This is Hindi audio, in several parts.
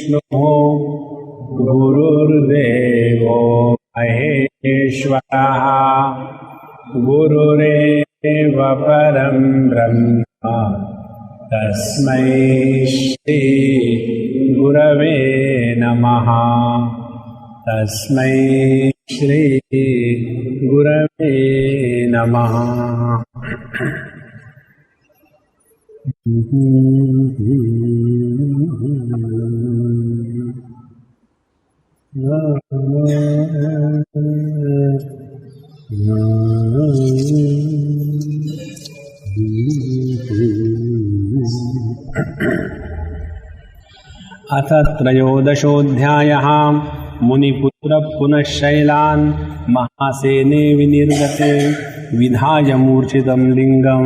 गुरुर्विष्णुः गुरुर्देवो महेश्वरः गुरुरेव परं ब्रह्म तस्मै श्री गुरवे नमः। तस्मै श्री गुरवे नमः। अथ त्रयोदशोऽध्यायः। मुनिपुत्र पुनः शैलान् महासेने विनिर्गते विधाय मूर्छितं लिंगं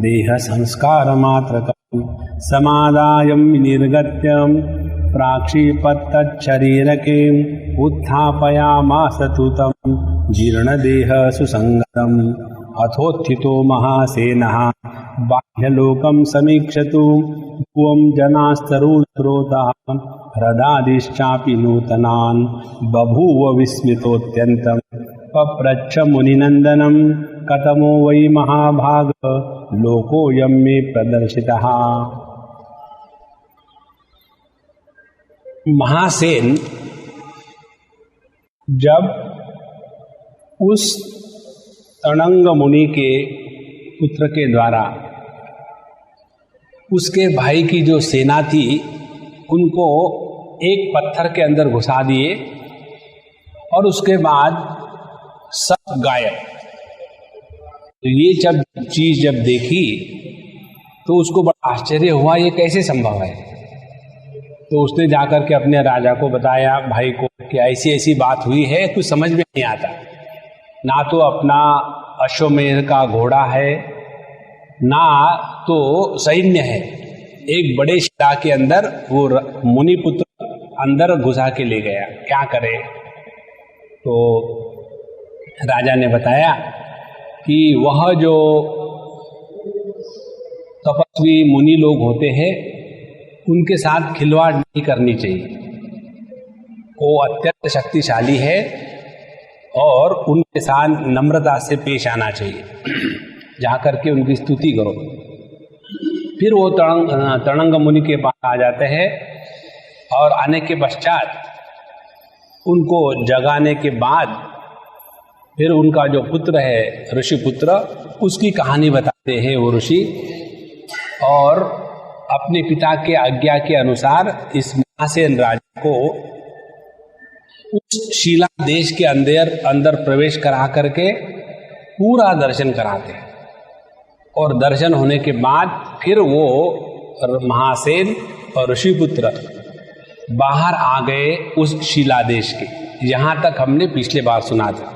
देह संस्कार मात्रकं समादाय विनिर्गत्य प्राक्षिपत्तच्छरीरके उत्थापयामास तुतं जीर्णदेह सुसंगतम्। अथोत्थितो महासेनः बाह्यलोकं समीक्षतु भुवं जनास्तरून् श्रोताः ह्रदादिश्चापि नूतनान् बभूव विस्मितोऽत्यन्तं पप्रच्छ मुनिनन्दनं कथमो वै महाभाग लोकोऽयं मे प्रदर्शितः। महासेन जब उस तणंग मुनि के पुत्र के द्वारा उसके भाई की जो सेना थी उनको एक पत्थर के अंदर घुसा दिए और उसके बाद सब गायब। तो ये चीज जब देखी तो उसको बड़ा आश्चर्य हुआ, ये कैसे संभव है। तो उसने जाकर के अपने राजा को बताया, भाई को, कि ऐसी ऐसी बात हुई है, कुछ समझ में नहीं आता। ना तो अपना अश्वमेध का घोड़ा है, ना तो सैन्य है। एक बड़े शिला के अंदर वो मुनिपुत्र अंदर घुसा के ले गया, क्या करे। तो राजा ने बताया कि वह जो तपस्वी मुनि लोग होते हैं उनके साथ खिलवाड़ नहीं करनी चाहिए। वो अत्यंत शक्तिशाली है और उनके साथ नम्रता से पेश आना चाहिए, जाकर के उनकी स्तुति करो। फिर वो तणंग मुनि के पास आ जाते हैं और आने के पश्चात उनको जगाने के बाद फिर उनका जो पुत्र है ऋषि पुत्र, उसकी कहानी बताते हैं वो ऋषि। और अपने पिता के आज्ञा के अनुसार इस महासेन राजा को उस शिला देश के अंदर प्रवेश करा करके पूरा दर्शन कराते हैं। और दर्शन होने के बाद फिर वो महासेन और ऋषिपुत्र बाहर आ गए उस शिला देश के। यहाँ तक हमने पिछले बार सुना था।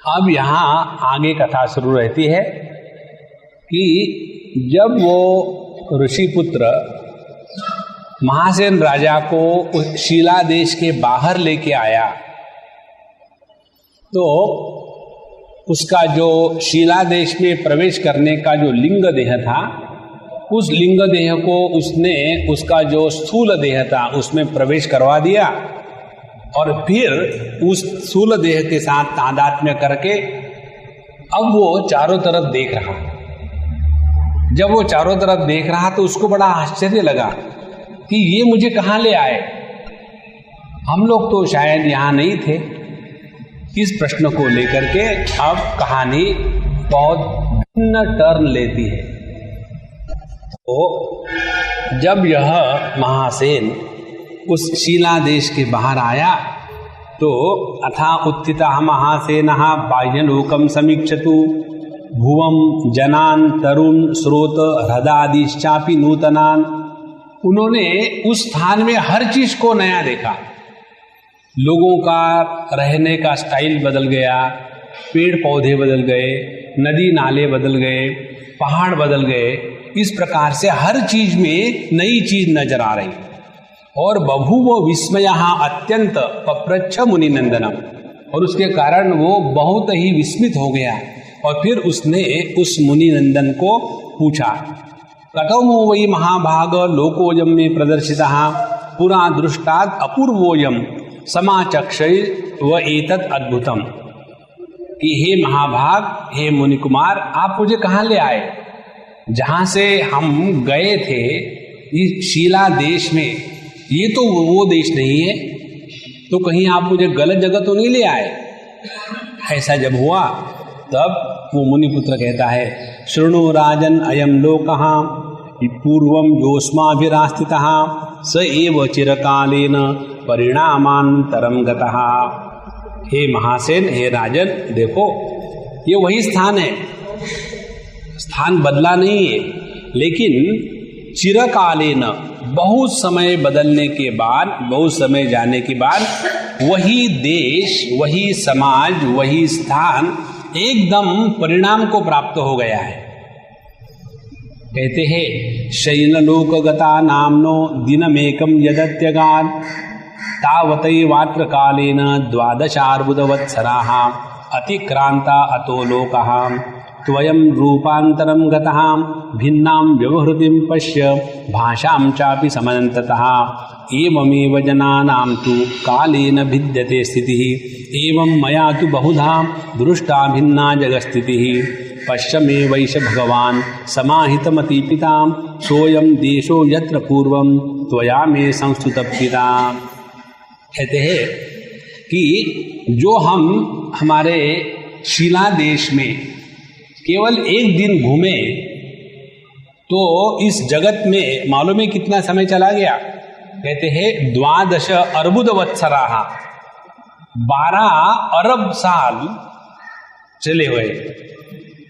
अब यहाँ आगे कथा शुरू रहती है कि जब वो ऋषिपुत्र महासेन राजा को उस शिला देश के बाहर लेके आया तो उसका जो शिला देश में प्रवेश करने का जो लिंग देह था, उस लिंग देह को उसने उसका जो स्थूल देह था उसमें प्रवेश करवा दिया और फिर उस स्थूल देह के साथ तादात्म्य करके अब वो चारों तरफ देख रहा। जब वो चारों तरफ देख रहा तो उसको बड़ा आश्चर्य लगा कि ये मुझे कहाँ ले आए, हम लोग तो शायद यहाँ नहीं थे। इस प्रश्न को लेकर के अब कहानी बहुत भिन्न टर्न लेती है। तो जब यह महासेन उस शिला देश के बाहर आया तो अथा उत्थितः महासेनः बाह्यलोकं समीक्षतु भुवं जनान् तरुन् स्रोत ह्रदादिश्चापि नूतनान्। उन्होंने उस स्थान में हर चीज को नया देखा। लोगों का रहने का स्टाइल बदल गया, पेड़ पौधे बदल गए, नदी नाले बदल गए, पहाड़ बदल गए। इस प्रकार से हर चीज में नई चीज नजर आ रही। और बभूव विस्मयः अत्यंत पप्रच्छ मुनि नंदनम, और उसके कारण वो बहुत ही विस्मित हो गया। और फिर उसने उस मुनि नंदन को पूछा, कथमो वै महाभाग लोकोऽयं मे प्रदर्शितः, पुरा दृष्टाद अपूर्वोयम समाचक्षय व एतत् अद्भुतम, कि हे महाभाग, हे मुनि कुमार, आप मुझे कहाँ ले आए? जहाँ से हम गए थे इस शीला देश में, ये तो वो देश नहीं है, तो कहीं आप मुझे गलत जगह तो नहीं ले आए? ऐसा जब हुआ तब वो मुनिपुत्र कहता है, शृणु राजन अयम लोकः पूर्वम योस्माभिरास्थितः स एव चिरकालेन परिणामान्तरं गतः। हे महासेन, हे राजन, देखो ये वही स्थान है, स्थान बदला नहीं है, लेकिन चिरकालेन, बहुत समय बदलने के बाद, बहुत समय जाने के बाद वही देश, वही समाज, वही स्थान एकदम परिणाम को प्राप्त हो गया है। कहते हैं शैललोकगता नामनो दिनमेकं यदत्यगात् तावतैवात्र कालेन 12 अतिक्रांता अतो लोकः त्वयं रूपान्तरं गतः भिन्नां व्यवहृतिं पश्य भाषां चापि समन्ततः एवमेव जनानां तु कालेन भिद्यते स्थितिः एवं मया तु बहुधा दृष्टा भिन्ना जगत्स्थितिः पश्य मे वैश भगवान् समाहितमतिपितां सोऽयं देशो यत्र पूर्वं त्वया मे संस्तुतपिता। कहते हैं कि जो हम हमारे शीला देश में केवल एक दिन घूमे तो इस जगत में मालूम है कितना समय चला गया? कहते हैं 12 अर्बुदवत्सराः, 12 अरब साल चले हुए,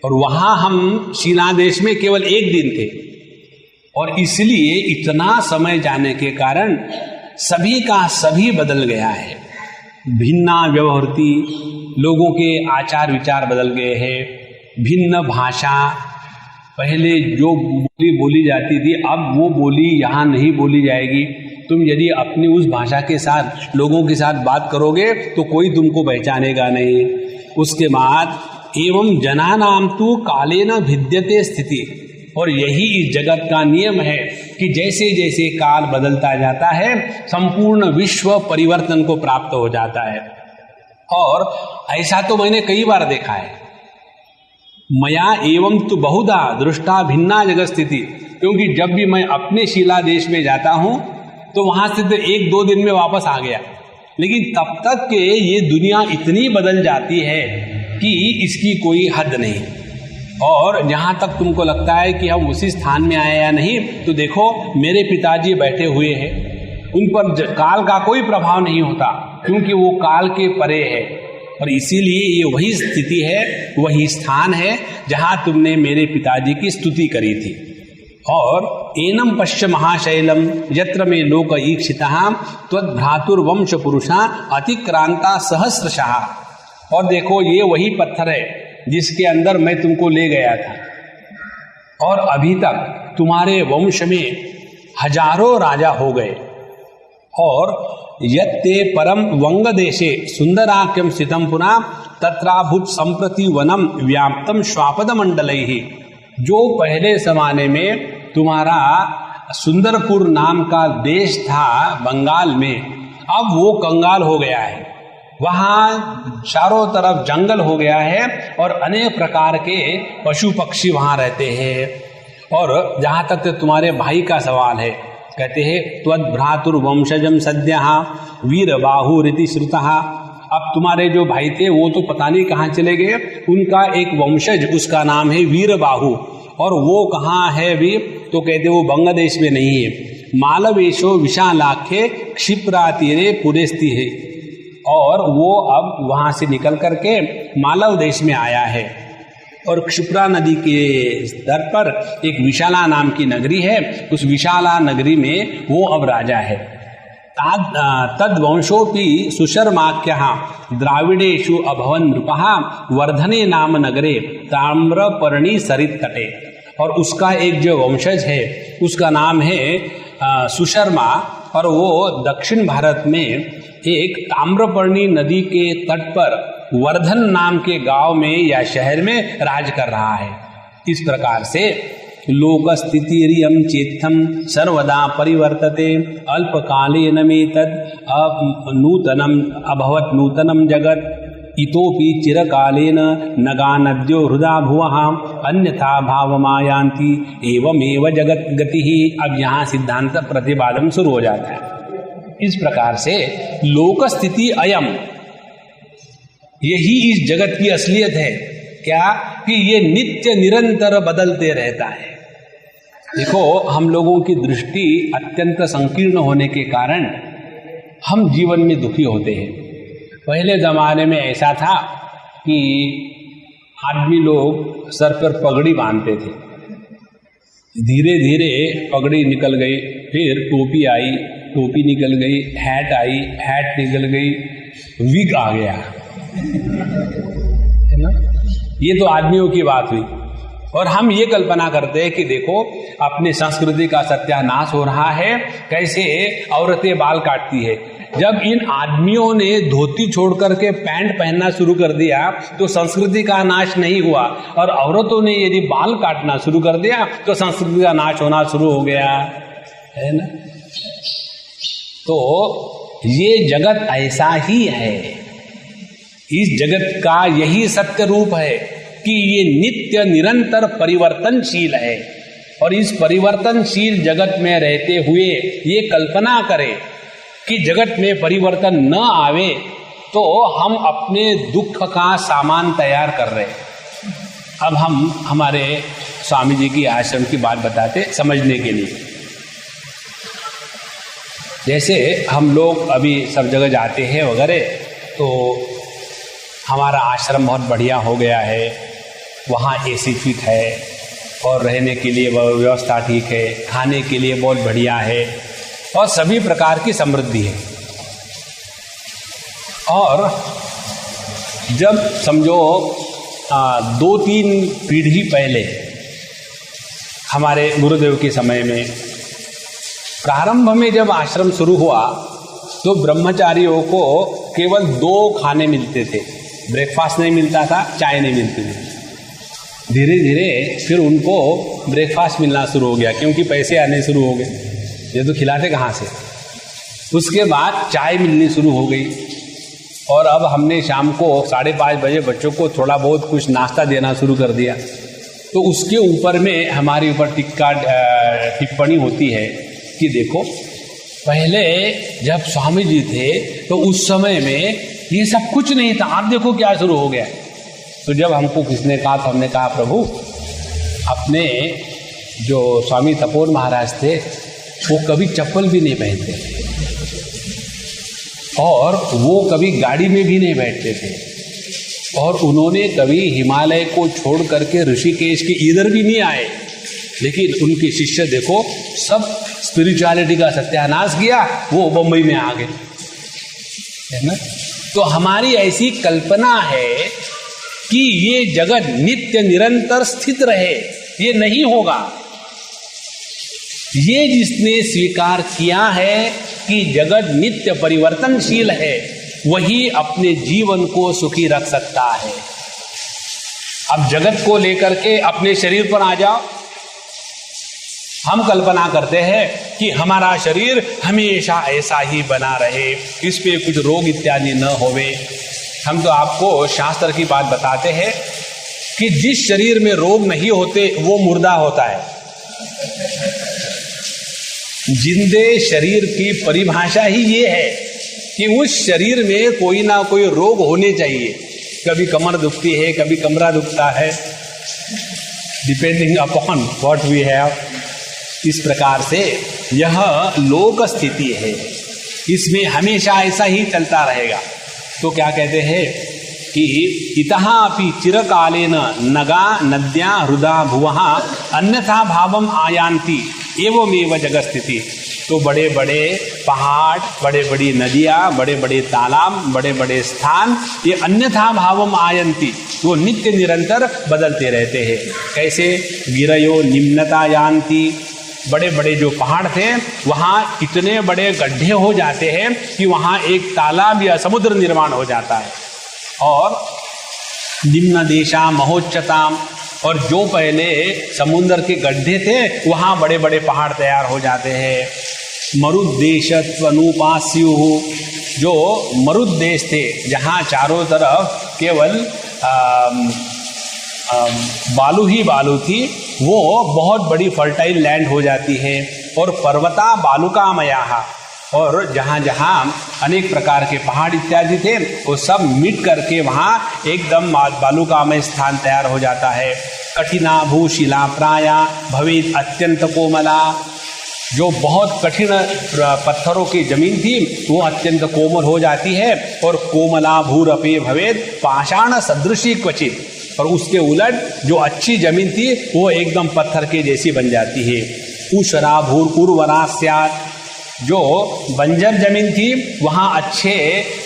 और वहां हम शीला देश में केवल एक दिन थे, और इसलिए इतना समय जाने के कारण सभी का सभी बदल गया है। भिन्ना व्यवहृति, लोगों के आचार विचार बदल गए हैं। भिन्न भाषा, पहले जो बोली बोली जाती थी अब वो बोली यहाँ नहीं बोली जाएगी। तुम यदि अपनी उस भाषा के साथ लोगों के साथ बात करोगे तो कोई तुमको पहचानेगा नहीं। उसके बाद एवं जनानां तु कालेन भिद्यते स्थिति, और यही इस जगत का नियम है कि जैसे जैसे काल बदलता जाता है संपूर्ण विश्व परिवर्तन को प्राप्त हो जाता है। और ऐसा तो मैंने कई बार देखा है। मया एवं तु बहुधा दृष्टा भिन्ना जगत स्थिति, क्योंकि जब भी मैं अपने शीला देश में जाता हूं तो वहां से तो 1-2 दिन में वापस आ गया, लेकिन तब तक के ये दुनिया इतनी बदल जाती है कि इसकी कोई हद नहीं। और जहाँ तक तुमको लगता है कि हम उसी स्थान में आए या नहीं, तो देखो मेरे पिताजी बैठे हुए हैं, उन पर काल का कोई प्रभाव नहीं होता, क्योंकि वो काल के परे है। और इसीलिए ये वही स्थिति है, वही स्थान है जहाँ तुमने मेरे पिताजी की स्तुति करी थी। और एनम पश्य महाशैलम यत्र में लोक ईक्षितः त्वद्भ्रातुर्वंश पुरुषा अतिक्रांता सहस्रशः। और देखो ये वही पत्थर है जिसके अंदर मैं तुमको ले गया था, और अभी तक तुम्हारे वंश में हजारों राजा हो गए। और यत्ते परम वंग देशे सुंदराख्यम स्थितम पुनः तत्राभूत संप्रति वनम व्याप्तम श्वापद मंडलैः। जो पहले जमाने में तुम्हारा सुंदरपुर नाम का देश था बंगाल में, अब वो कंगाल हो गया है। वहाँ चारों तरफ जंगल हो गया है और अनेक प्रकार के पशु पक्षी वहाँ रहते हैं। और जहाँ तक तुम्हारे भाई का सवाल है, कहते हैं त्वद्भ्रातुर्वंशजम सद्यः वीरबाहुरिति श्रुतः। अब तुम्हारे जो भाई थे वो तो पता नहीं कहाँ चले गए, उनका एक वंशज उसका नाम है वीरबाहु, और वो कहाँ है भी, तो कहते वो बंगलादेश में नहीं है, मालवेशो विशालाख्ये क्षिप्रा तीरे पुरेस्ती है। और वो अब वहाँ से निकल करके मालव देश में आया है, और क्षिप्रा नदी के स्तर पर एक विशाला नाम की नगरी है, उस विशाला नगरी में वो अब राजा है। तद्वंशोपि सुशर्माख्यः द्राविडेषु अभवन् नृपः वर्धने नाम नगरे ताम्रपर्णी सरित तटे। और उसका एक जो वंशज है उसका नाम है सुशर्मा, और वो दक्षिण भारत में एक ताम्रपर्णी नदी के तट पर वर्धन नाम के गांव में या शहर में राज कर रहा है। इस प्रकार से लोकस्थितिरियं चेत्थं सर्वदा परिवर्तते अल्पकालेन में तद नूतनम अभवत नूतनम जगत इतोपि चिरकालेन नगा नद्यो हृदा भुवः अन्यथा भावमायान्ति एवमेव जगत गति ही। अब यहाँ सिद्धांत प्रतिपादन शुरू हो जाता है। इस प्रकार से लोक स्थिति अयम, यही इस जगत की असलियत है। क्या कि ये नित्य निरंतर बदलते रहता है। देखो, हम लोगों की दृष्टि अत्यंत संकीर्ण होने के कारण हम जीवन में दुखी होते हैं। पहले ज़माने में ऐसा था कि आदमी लोग सर पर पगड़ी बांधते थे, धीरे धीरे पगड़ी निकल गई, फिर टोपी आई, टोपी निकल गई, हैट आई, हैट निकल गई, विग आ गया, है ना। ये तो आदमियों की बात हुई। और हम ये कल्पना करते हैं कि देखो अपनी संस्कृति का सत्यानाश हो रहा है, कैसे औरतें बाल काटती है। जब इन आदमियों ने धोती छोड़ करके पैंट पहनना शुरू कर दिया तो संस्कृति का नाश नहीं हुआ, और औरतों ने यदि बाल काटना शुरू कर दिया तो संस्कृति का नाश होना शुरू हो गया, है ना। तो ये जगत ऐसा ही है। इस जगत का यही सत्य रूप है कि ये नित्य निरंतर परिवर्तनशील है। और इस परिवर्तनशील जगत में रहते हुए ये कल्पना करें कि जगत में परिवर्तन न आवे तो हम अपने दुख का सामान तैयार कर रहे हैं। अब हम हमारे स्वामी जी की आश्रम की बात बताते समझने के लिए। जैसे हम लोग अभी सब जगह जाते हैं वगैरह, तो हमारा आश्रम बहुत बढ़िया हो गया है, वहाँ एसी फिट है और रहने के लिए व्यवस्था ठीक है, खाने के लिए बहुत बढ़िया है और सभी प्रकार की समृद्धि है। और जब समझो 2-3 पीढ़ी पहले हमारे गुरुदेव के समय में प्रारंभ में जब आश्रम शुरू हुआ तो ब्रह्मचारियों को केवल 2 खाने मिलते थे, ब्रेकफास्ट नहीं मिलता था, चाय नहीं मिलती थी। धीरे धीरे फिर उनको ब्रेकफास्ट मिलना शुरू हो गया क्योंकि पैसे आने शुरू हो गए, ये तो खिलाते कहाँ से। उसके बाद चाय मिलनी शुरू हो गई और अब हमने शाम को 5:30 बजे बच्चों को थोड़ा बहुत कुछ नाश्ता देना शुरू कर दिया। तो उसके ऊपर में हमारी ऊपर टिप्पणी होती है कि देखो पहले जब स्वामी जी थे तो उस समय में ये सब कुछ नहीं था, आप देखो क्या शुरू हो गया। तो जब हमको किसने कहा तो हमने कहा प्रभु अपने जो स्वामी तपोवन महाराज थे वो कभी चप्पल भी नहीं पहनते थे और वो कभी गाड़ी में भी नहीं बैठते थे और उन्होंने कभी हिमालय को छोड़ करके ऋषिकेश के इधर भी नहीं आए, लेकिन उनके शिष्य देखो सब स्पिरिचुअलिटी का सत्यानाश किया, वो बम्बई में आ गए, है ना। तो हमारी ऐसी कल्पना है कि ये जगत नित्य निरंतर स्थित रहे, ये नहीं होगा। ये जिसने स्वीकार किया है कि जगत नित्य परिवर्तनशील है वही अपने जीवन को सुखी रख सकता है। अब जगत को लेकर के अपने शरीर पर आ जाओ। हम कल्पना करते हैं कि हमारा शरीर हमेशा ऐसा ही बना रहे, इस पे कुछ रोग इत्यादि न होवे। हम तो आपको शास्त्र की बात बताते हैं कि जिस शरीर में रोग नहीं होते वो मुर्दा होता है। जिंदे शरीर की परिभाषा ही ये है कि उस शरीर में कोई ना कोई रोग होने चाहिए। कभी कमर दुखती है, कभी कमरा दुखता है, depending upon what we have. इस प्रकार से यह लोक स्थिति है, इसमें हमेशा ऐसा ही चलता रहेगा। तो क्या कहते हैं कि इतः अपि चिरकालेन नगा नद्या हृदा भुवः अन्यथा भावम आयान्ति एवमेव जगत स्थिति। तो बड़े बड़े पहाड़, बड़े बड़ी नदियाँ, बड़े बड़े तालाब, बड़े बड़े स्थान ये अन्यथा भावम आयन्ति, वो नित्य निरंतर बदलते रहते हैं। कैसे? गिरयो निम्नता यान्ति, बड़े बड़े जो पहाड़ थे वहाँ इतने बड़े गड्ढे हो जाते हैं कि वहाँ एक तालाब या समुद्र निर्माण हो जाता है। और निम्न देशा महोच्चताम, और जो पहले समुद्र के गड्ढे थे वहाँ बड़े बड़े पहाड़ तैयार हो जाते हैं। मरुद्देशत्वनुपास्यु, जो मरुद्देश थे जहाँ चारों तरफ केवल बालू ही बालू थी, वो बहुत बड़ी फर्टाइल लैंड हो जाती है। और पर्वता बालुकामयाः, और जहाँ जहाँ अनेक प्रकार के पहाड़ इत्यादि थे वो सब मिट करके वहाँ एकदम बालुकामय स्थान तैयार हो जाता है। कठिना भूशिला प्राया भवेत् अत्यंत कोमला, जो बहुत कठिन पत्थरों की जमीन थी वो अत्यंत कोमल हो जाती है। और कोमला भूरपे भवेत् पाषाण सदृशी क्वचित, और उसके उलट जो अच्छी जमीन थी वो एकदम पत्थर के जैसी बन जाती है। ऊषरा भूर उर्वरा स्यात्, जो बंजर जमीन थी वहाँ अच्छे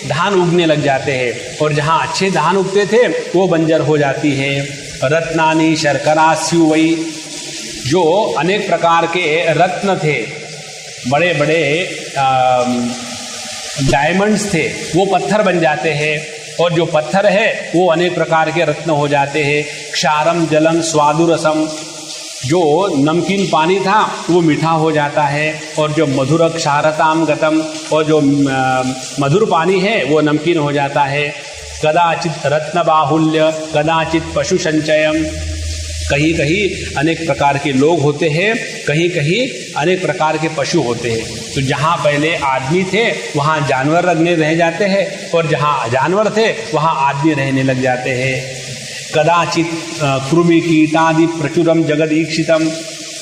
धान उगने लग जाते हैं, और जहाँ अच्छे धान उगते थे वो बंजर हो जाती है। रत्नानि शर्करा स्युवै, जो अनेक प्रकार के रत्न थे, बड़े बड़े डायमंड्स थे, वो पत्थर बन जाते हैं, और जो पत्थर है वो अनेक प्रकार के रत्न हो जाते हैं। क्षारम जलम स्वादुरसम, जो नमकीन पानी था वो मीठा हो जाता है, और जो मधुर क्षारताम गतम, और जो मधुर पानी है वो नमकीन हो जाता है। कदाचित रत्न बाहुल्य कदाचित पशु संचयम, कहीं कहीं अनेक प्रकार के लोग होते हैं, कहीं कहीं अनेक प्रकार के पशु होते हैं। तो जहाँ पहले आदमी थे वहाँ जानवर रह जाते हैं, और जहाँ जानवर थे वहाँ आदमी रहने लग जाते हैं। कदाचित कृमि कीटादि प्रचुरम जगदीक्षितम,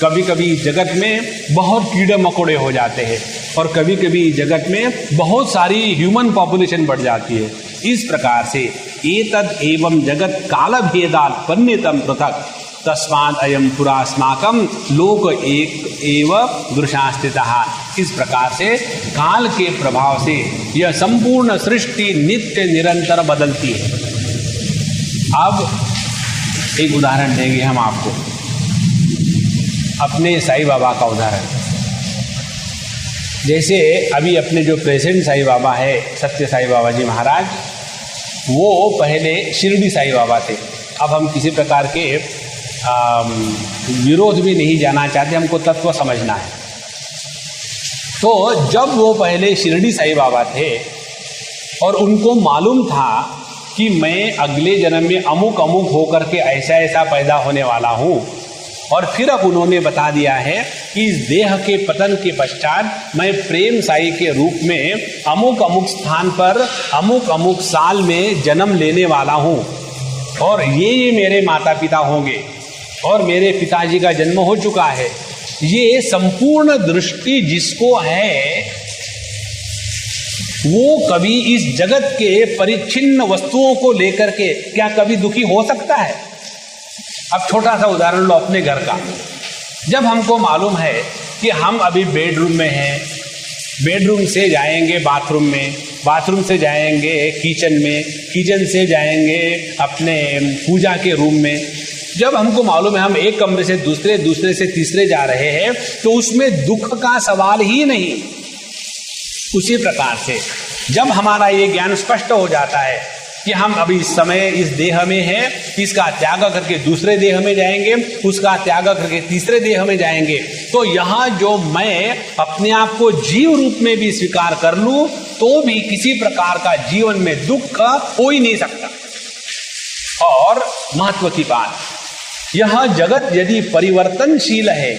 कभी कभी जगत में बहुत कीड़े मकोड़े हो जाते हैं, और कभी कभी जगत में बहुत सारी ह्यूमन पॉपुलेशन बढ़ जाती है। इस प्रकार से एतद एवं जगत काल भेदात् परिणीतम पृथक तस्माद् अयम पुरास्माकम लोक एक एव दृशास्थितः। इस प्रकार से काल के प्रभाव से यह संपूर्ण सृष्टि नित्य निरंतर बदलती है। अब एक उदाहरण देंगे हम आपको, अपने साईं बाबा का उदाहरण। जैसे अभी अपने जो प्रेजेंट साईं बाबा है, सत्य साईं बाबा जी महाराज, वो पहले शिरडी साईं बाबा थे। अब हम किसी प्रकार के विरोध भी नहीं जाना चाहते, हमको तत्व समझना है। तो जब वो पहले शिरडी साईं बाबा थे और उनको मालूम था कि मैं अगले जन्म में अमुक अमुक होकर के ऐसा ऐसा पैदा होने वाला हूँ, और फिर अब उन्होंने बता दिया है कि इस देह के पतन के पश्चात मैं प्रेम साई के रूप में अमुक अमुक स्थान पर अमुक अमुक साल में जन्म लेने वाला हूँ, और ये मेरे माता पिता होंगे, और मेरे पिताजी का जन्म हो चुका है। ये संपूर्ण दृष्टि जिसको है वो कभी इस जगत के परिच्छिन्न वस्तुओं को लेकर के क्या कभी दुखी हो सकता है? अब छोटा सा उदाहरण लो अपने घर का। जब हमको मालूम है कि हम अभी बेडरूम में हैं, बेडरूम से जाएंगे बाथरूम में, बाथरूम से जाएंगे किचन में, किचन से जाएंगे अपने पूजा के रूम में, जब हमको मालूम है हम एक कमरे से दूसरे, दूसरे से तीसरे जा रहे हैं, तो उसमें दुख का सवाल ही नहीं। उसी प्रकार से जब हमारा ये ज्ञान स्पष्ट हो जाता है कि हम अभी इस समय इस देह में हैं, इसका त्याग करके दूसरे देह में जाएंगे, उसका त्याग करके तीसरे देह में जाएंगे, तो यहाँ जो मैं अपने आप को जीव रूप में भी स्वीकार कर लूं तो भी किसी प्रकार का जीवन में दुख हो ही नहीं सकता। और महत्व की बात, यह जगत यदि परिवर्तनशील है,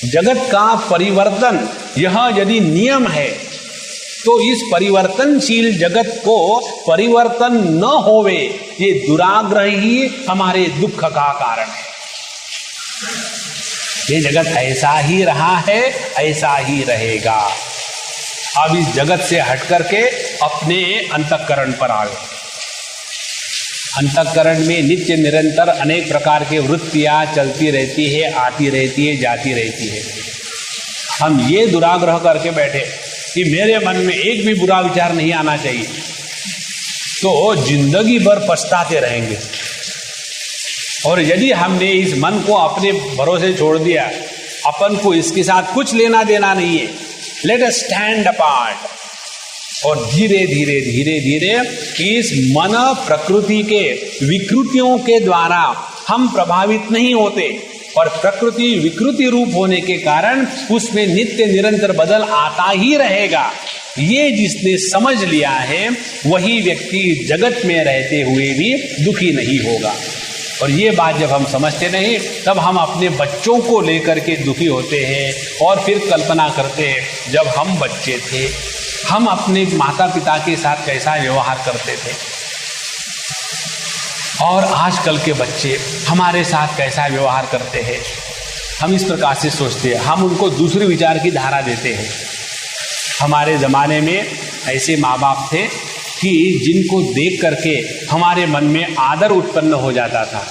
जगत का परिवर्तन यह यदि नियम है, तो इस परिवर्तनशील जगत को परिवर्तन न होवे ये दुराग्रह ही हमारे दुख का कारण है। ये जगत ऐसा ही रहा है, ऐसा ही रहेगा। अब इस जगत से हट करके अपने अंतःकरण पर आओ। अंतःकरण में नित्य निरंतर अनेक प्रकार के वृत्तियां चलती रहती है, आती रहती है, जाती रहती है। हम ये दुराग्रह करके बैठे कि मेरे मन में एक भी बुरा विचार नहीं आना चाहिए, तो जिंदगी भर पछताते रहेंगे। और यदि हमने इस मन को अपने भरोसे छोड़ दिया, अपन को इसके साथ कुछ लेना देना नहीं है, लेट अस स्टैंड अपार्ट, और धीरे धीरे धीरे धीरे इस मन प्रकृति के विकृतियों के द्वारा हम प्रभावित नहीं होते, और प्रकृति विकृति रूप होने के कारण उसमें नित्य निरंतर बदल आता ही रहेगा। ये जिसने समझ लिया है वही व्यक्ति जगत में रहते हुए भी दुखी नहीं होगा। और ये बात जब हम समझते नहीं, तब हम अपने बच्चों को लेकर के दुखी होते हैं और फिर कल्पना करते हैं जब हम बच्चे थे हम अपने माता पिता के साथ कैसा व्यवहार करते थे, और आजकल के बच्चे हमारे साथ कैसा व्यवहार करते हैं। हम इस प्रकार से सोचते हैं, हम उनको दूसरे विचार की धारा देते हैं। हमारे ज़माने में ऐसे माँ बाप थे कि जिनको देख करके हमारे मन में आदर उत्पन्न हो जाता था।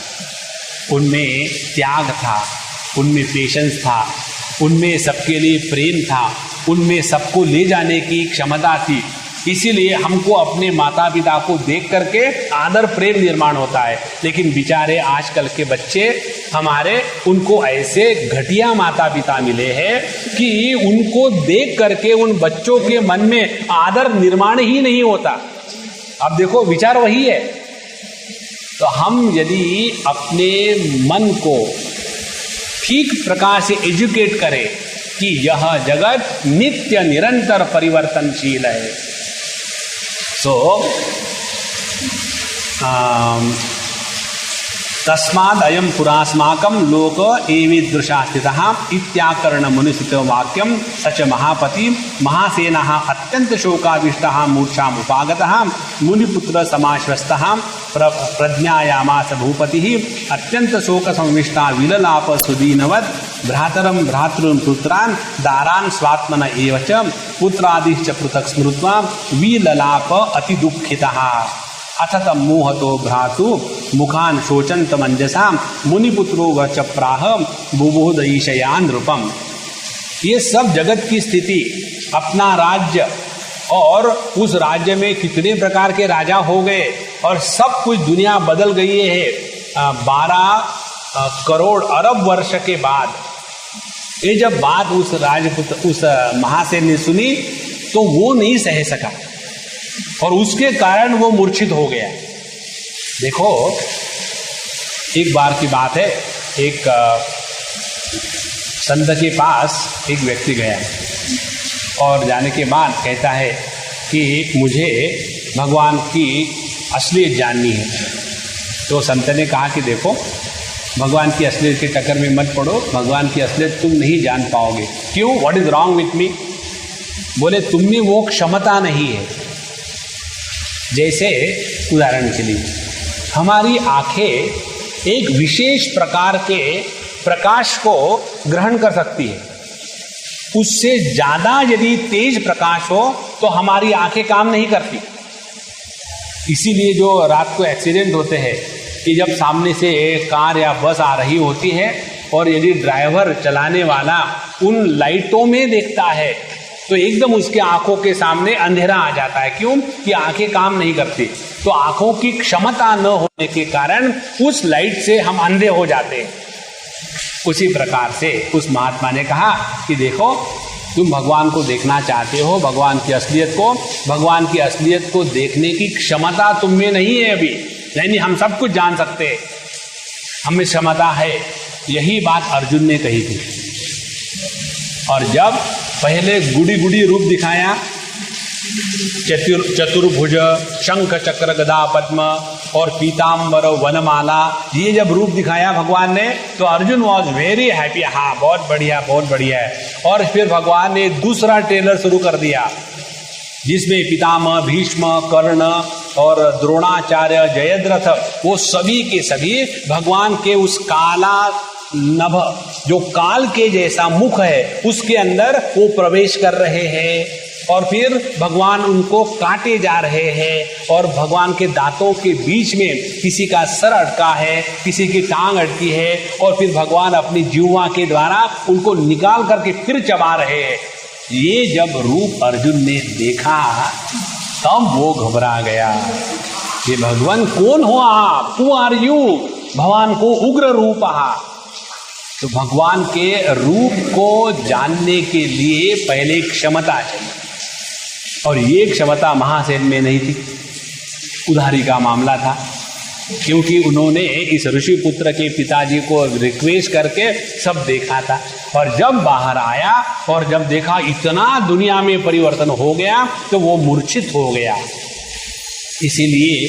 उनमें त्याग था, उनमें पेशेंस था, उनमें सबके लिए प्रेम था, उनमें सबको ले जाने की क्षमता थी। इसीलिए हमको अपने माता पिता को देख करके आदर प्रेम निर्माण होता है। लेकिन बेचारे आजकल के बच्चे हमारे, उनको ऐसे घटिया माता पिता मिले हैं कि उनको देख करके उन बच्चों के मन में आदर निर्माण ही नहीं होता। अब देखो, विचार वही है। तो हम यदि अपने मन को ठीक प्रकार से एजुकेट करें कि यह जगत नित्य निरंतर परिवर्तनशील है, तस्माद् अयं पुरास्माकं लोक एवीदृशा स्थितः इत्याकर्ण मुनिसितो वाक्यं सच महापति महासेनः अत्यंत शोकाविष्टः मूर्छाम् उपागतः मुनिपुत्र समाश्वस्तः प्रज्ञायामास भूपतिः अत्यंत शोक संविष्टा विललाप सुदीनवत् भ्रातरं भ्रातॄन् पुत्रान् दारान् स्वात्मन एव च पुत्रादिश्च पृथक् स्मृत्वा विललाप अति दुःखितः अथ तम मोहतो भ्रातु मुखान शोचंत मंजसा मुनिपुत्रो वच प्राह बुबोधईशया नृपम। ये सब जगत की स्थिति, अपना राज्य, और उस राज्य में कितने प्रकार के राजा हो गए और सब कुछ दुनिया बदल गई है। 12 करोड़ अरब वर्ष के बाद ये जब बात उस राजपुत्र, उस महासेन ने सुनी तो वो नहीं सह सका और उसके कारण वो मूर्छित हो गया। देखो, एक बार की बात है, एक संत के पास एक व्यक्ति गया और जाने के बाद कहता है कि मुझे भगवान की असलियत जाननी है। तो संत ने कहा कि देखो, भगवान की असलियत के टक्कर में मत पड़ो, भगवान की असलियत तुम नहीं जान पाओगे। क्यों? What is wrong with me? बोले, तुम में वो क्षमता नहीं है। जैसे उदाहरण के लिए हमारी आंखें एक विशेष प्रकार के प्रकाश को ग्रहण कर सकती है, उससे ज़्यादा यदि तेज प्रकाश हो तो हमारी आंखें काम नहीं करती। इसीलिए जो रात को एक्सीडेंट होते हैं कि जब सामने से कार या बस आ रही होती है और यदि ड्राइवर चलाने वाला उन लाइटों में देखता है तो एकदम उसके आंखों के सामने अंधेरा आ जाता है। क्यों? कि आंखें काम नहीं करती। तो आंखों की क्षमता न होने के कारण उस लाइट से हम अंधे हो जाते हैं। उसी प्रकार से उस महात्मा ने कहा कि देखो, तुम भगवान को देखना चाहते हो, भगवान की असलियत को देखने की क्षमता तुम में नहीं है अभी। यानी हम सब कुछ जान सकते हैं, हमें क्षमता है। यही बात अर्जुन ने कही थी। और जब पहले गुड़ी गुड़ी रूप दिखाया, चतुर्भुज, शंख चक्र गदा पद्म और पीताम्बर वनमाला, ये जब रूप दिखाया भगवान ने तो अर्जुन वॉज वेरी हैप्पी। हाँ, बहुत बढ़िया, बहुत बढ़िया है। और फिर भगवान ने दूसरा ट्रेलर शुरू कर दिया जिसमें पितामह, भीष्म, कर्ण और द्रोणाचार्य, जयद्रथ, वो सभी के सभी भगवान के उस काला नभ, जो काल के जैसा मुख है, उसके अंदर वो प्रवेश कर रहे हैं। और फिर भगवान उनको काटे जा रहे हैं और भगवान के दांतों के बीच में किसी का सर अटका है, किसी की टांग अटकी है, और फिर भगवान अपनी जीवा के द्वारा उनको निकाल करके फिर चबा रहे हैं। ये जब रूप अर्जुन ने देखा तब वो घबरा गया। ये भगवान कौन हो आप? Who are you? भगवान को उग्र रूप आहा। तो भगवान के रूप को जानने के लिए पहले क्षमता चाहिए, और ये क्षमता महासेन में नहीं थी। उधारी का मामला था। क्योंकि उन्होंने इस ऋषि पुत्र के पिताजी को रिक्वेस्ट करके सब देखा था। और जब बाहर आया और जब देखा इतना दुनिया में परिवर्तन हो गया तो वो मूर्छित हो गया। इसीलिए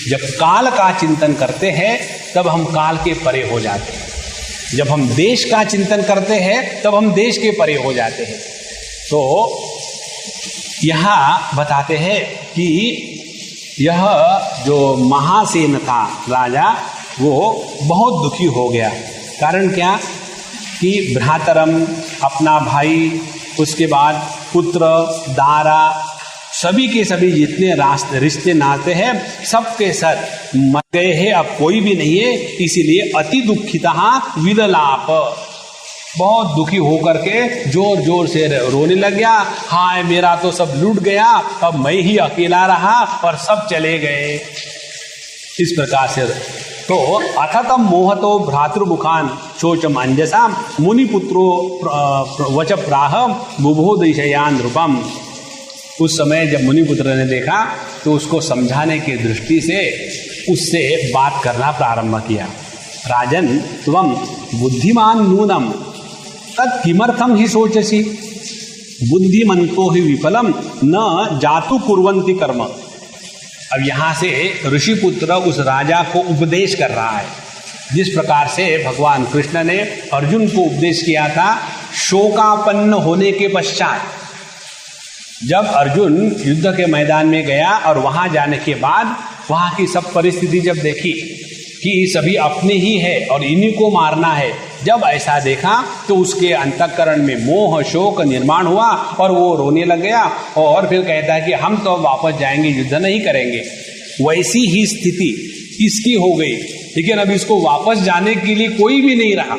जब काल का चिंतन करते हैं तब हम काल के परे हो जाते हैं, जब हम देश का चिंतन करते हैं तब हम देश के परे हो जाते हैं। तो यहाँ बताते हैं कि यह जो महासेन था राजा, वो बहुत दुखी हो गया। कारण क्या कि भ्रातरम अपना भाई, उसके बाद पुत्र, दारा, सभी के सभी जितने रिश्ते नाते हैं सबके सब मर गए हैं, अब कोई भी नहीं है। इसीलिए अति दुखिता विललाप, बहुत दुखी होकर के जोर जोर से रोने लग गया। हाय मेरा तो सब लूट गया, अब मैं ही अकेला रहा और सब चले गए। इस प्रकार से तो अथतम मोहतो भ्रातृमुखान शोचम अंजसा मुनिपुत्रो वच प्राह बुभोदशयान नृपम। उस समय जब मुनिपुत्र ने देखा तो उसको समझाने की दृष्टि से उससे बात करना प्रारंभ किया। राजन त्वम बुद्धिमान नूनम तत् किमर्थम ही सोचसी, बुद्धिमंतो ही विफलम न जातु कुर्वन्ति कर्म। अब यहाँ से ऋषिपुत्र उस राजा को उपदेश कर रहा है, जिस प्रकार से भगवान कृष्ण ने अर्जुन को उपदेश किया था। शोकापन्न होने के पश्चात जब अर्जुन युद्ध के मैदान में गया और वहां जाने के बाद वहां की सब परिस्थिति जब देखी कि सभी अपने ही है और इन्हीं को मारना है, जब ऐसा देखा तो उसके अंतःकरण में मोह शोक निर्माण हुआ और वो रोने लग गया। और फिर कहता है कि हम तो वापस जाएंगे, युद्ध नहीं करेंगे। वैसी ही स्थिति इसकी हो गई, लेकिन अब इसको वापस जाने के लिए कोई भी नहीं रहा,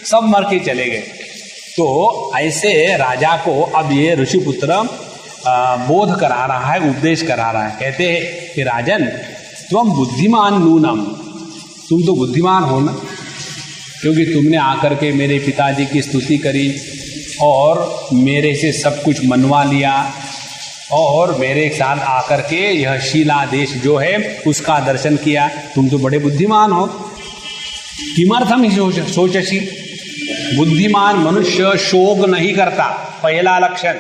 सब मर के चले गए। तो ऐसे राजा को अब ये ऋषिपुत्र बोध करा रहा है, उपदेश करा रहा है। कहते हैं कि राजन तुम बुद्धिमान नूनम, तुम तो बुद्धिमान हो ना, क्योंकि तुमने आकर के मेरे पिताजी की स्तुति करी और मेरे से सब कुछ मनवा लिया और मेरे साथ आकर के यह शीला देश जो है उसका दर्शन किया। तुम तो बड़े बुद्धिमान हो। किमर्थम ही सोचसी, बुद्धिमान मनुष्य शोक नहीं करता, पहला लक्षण।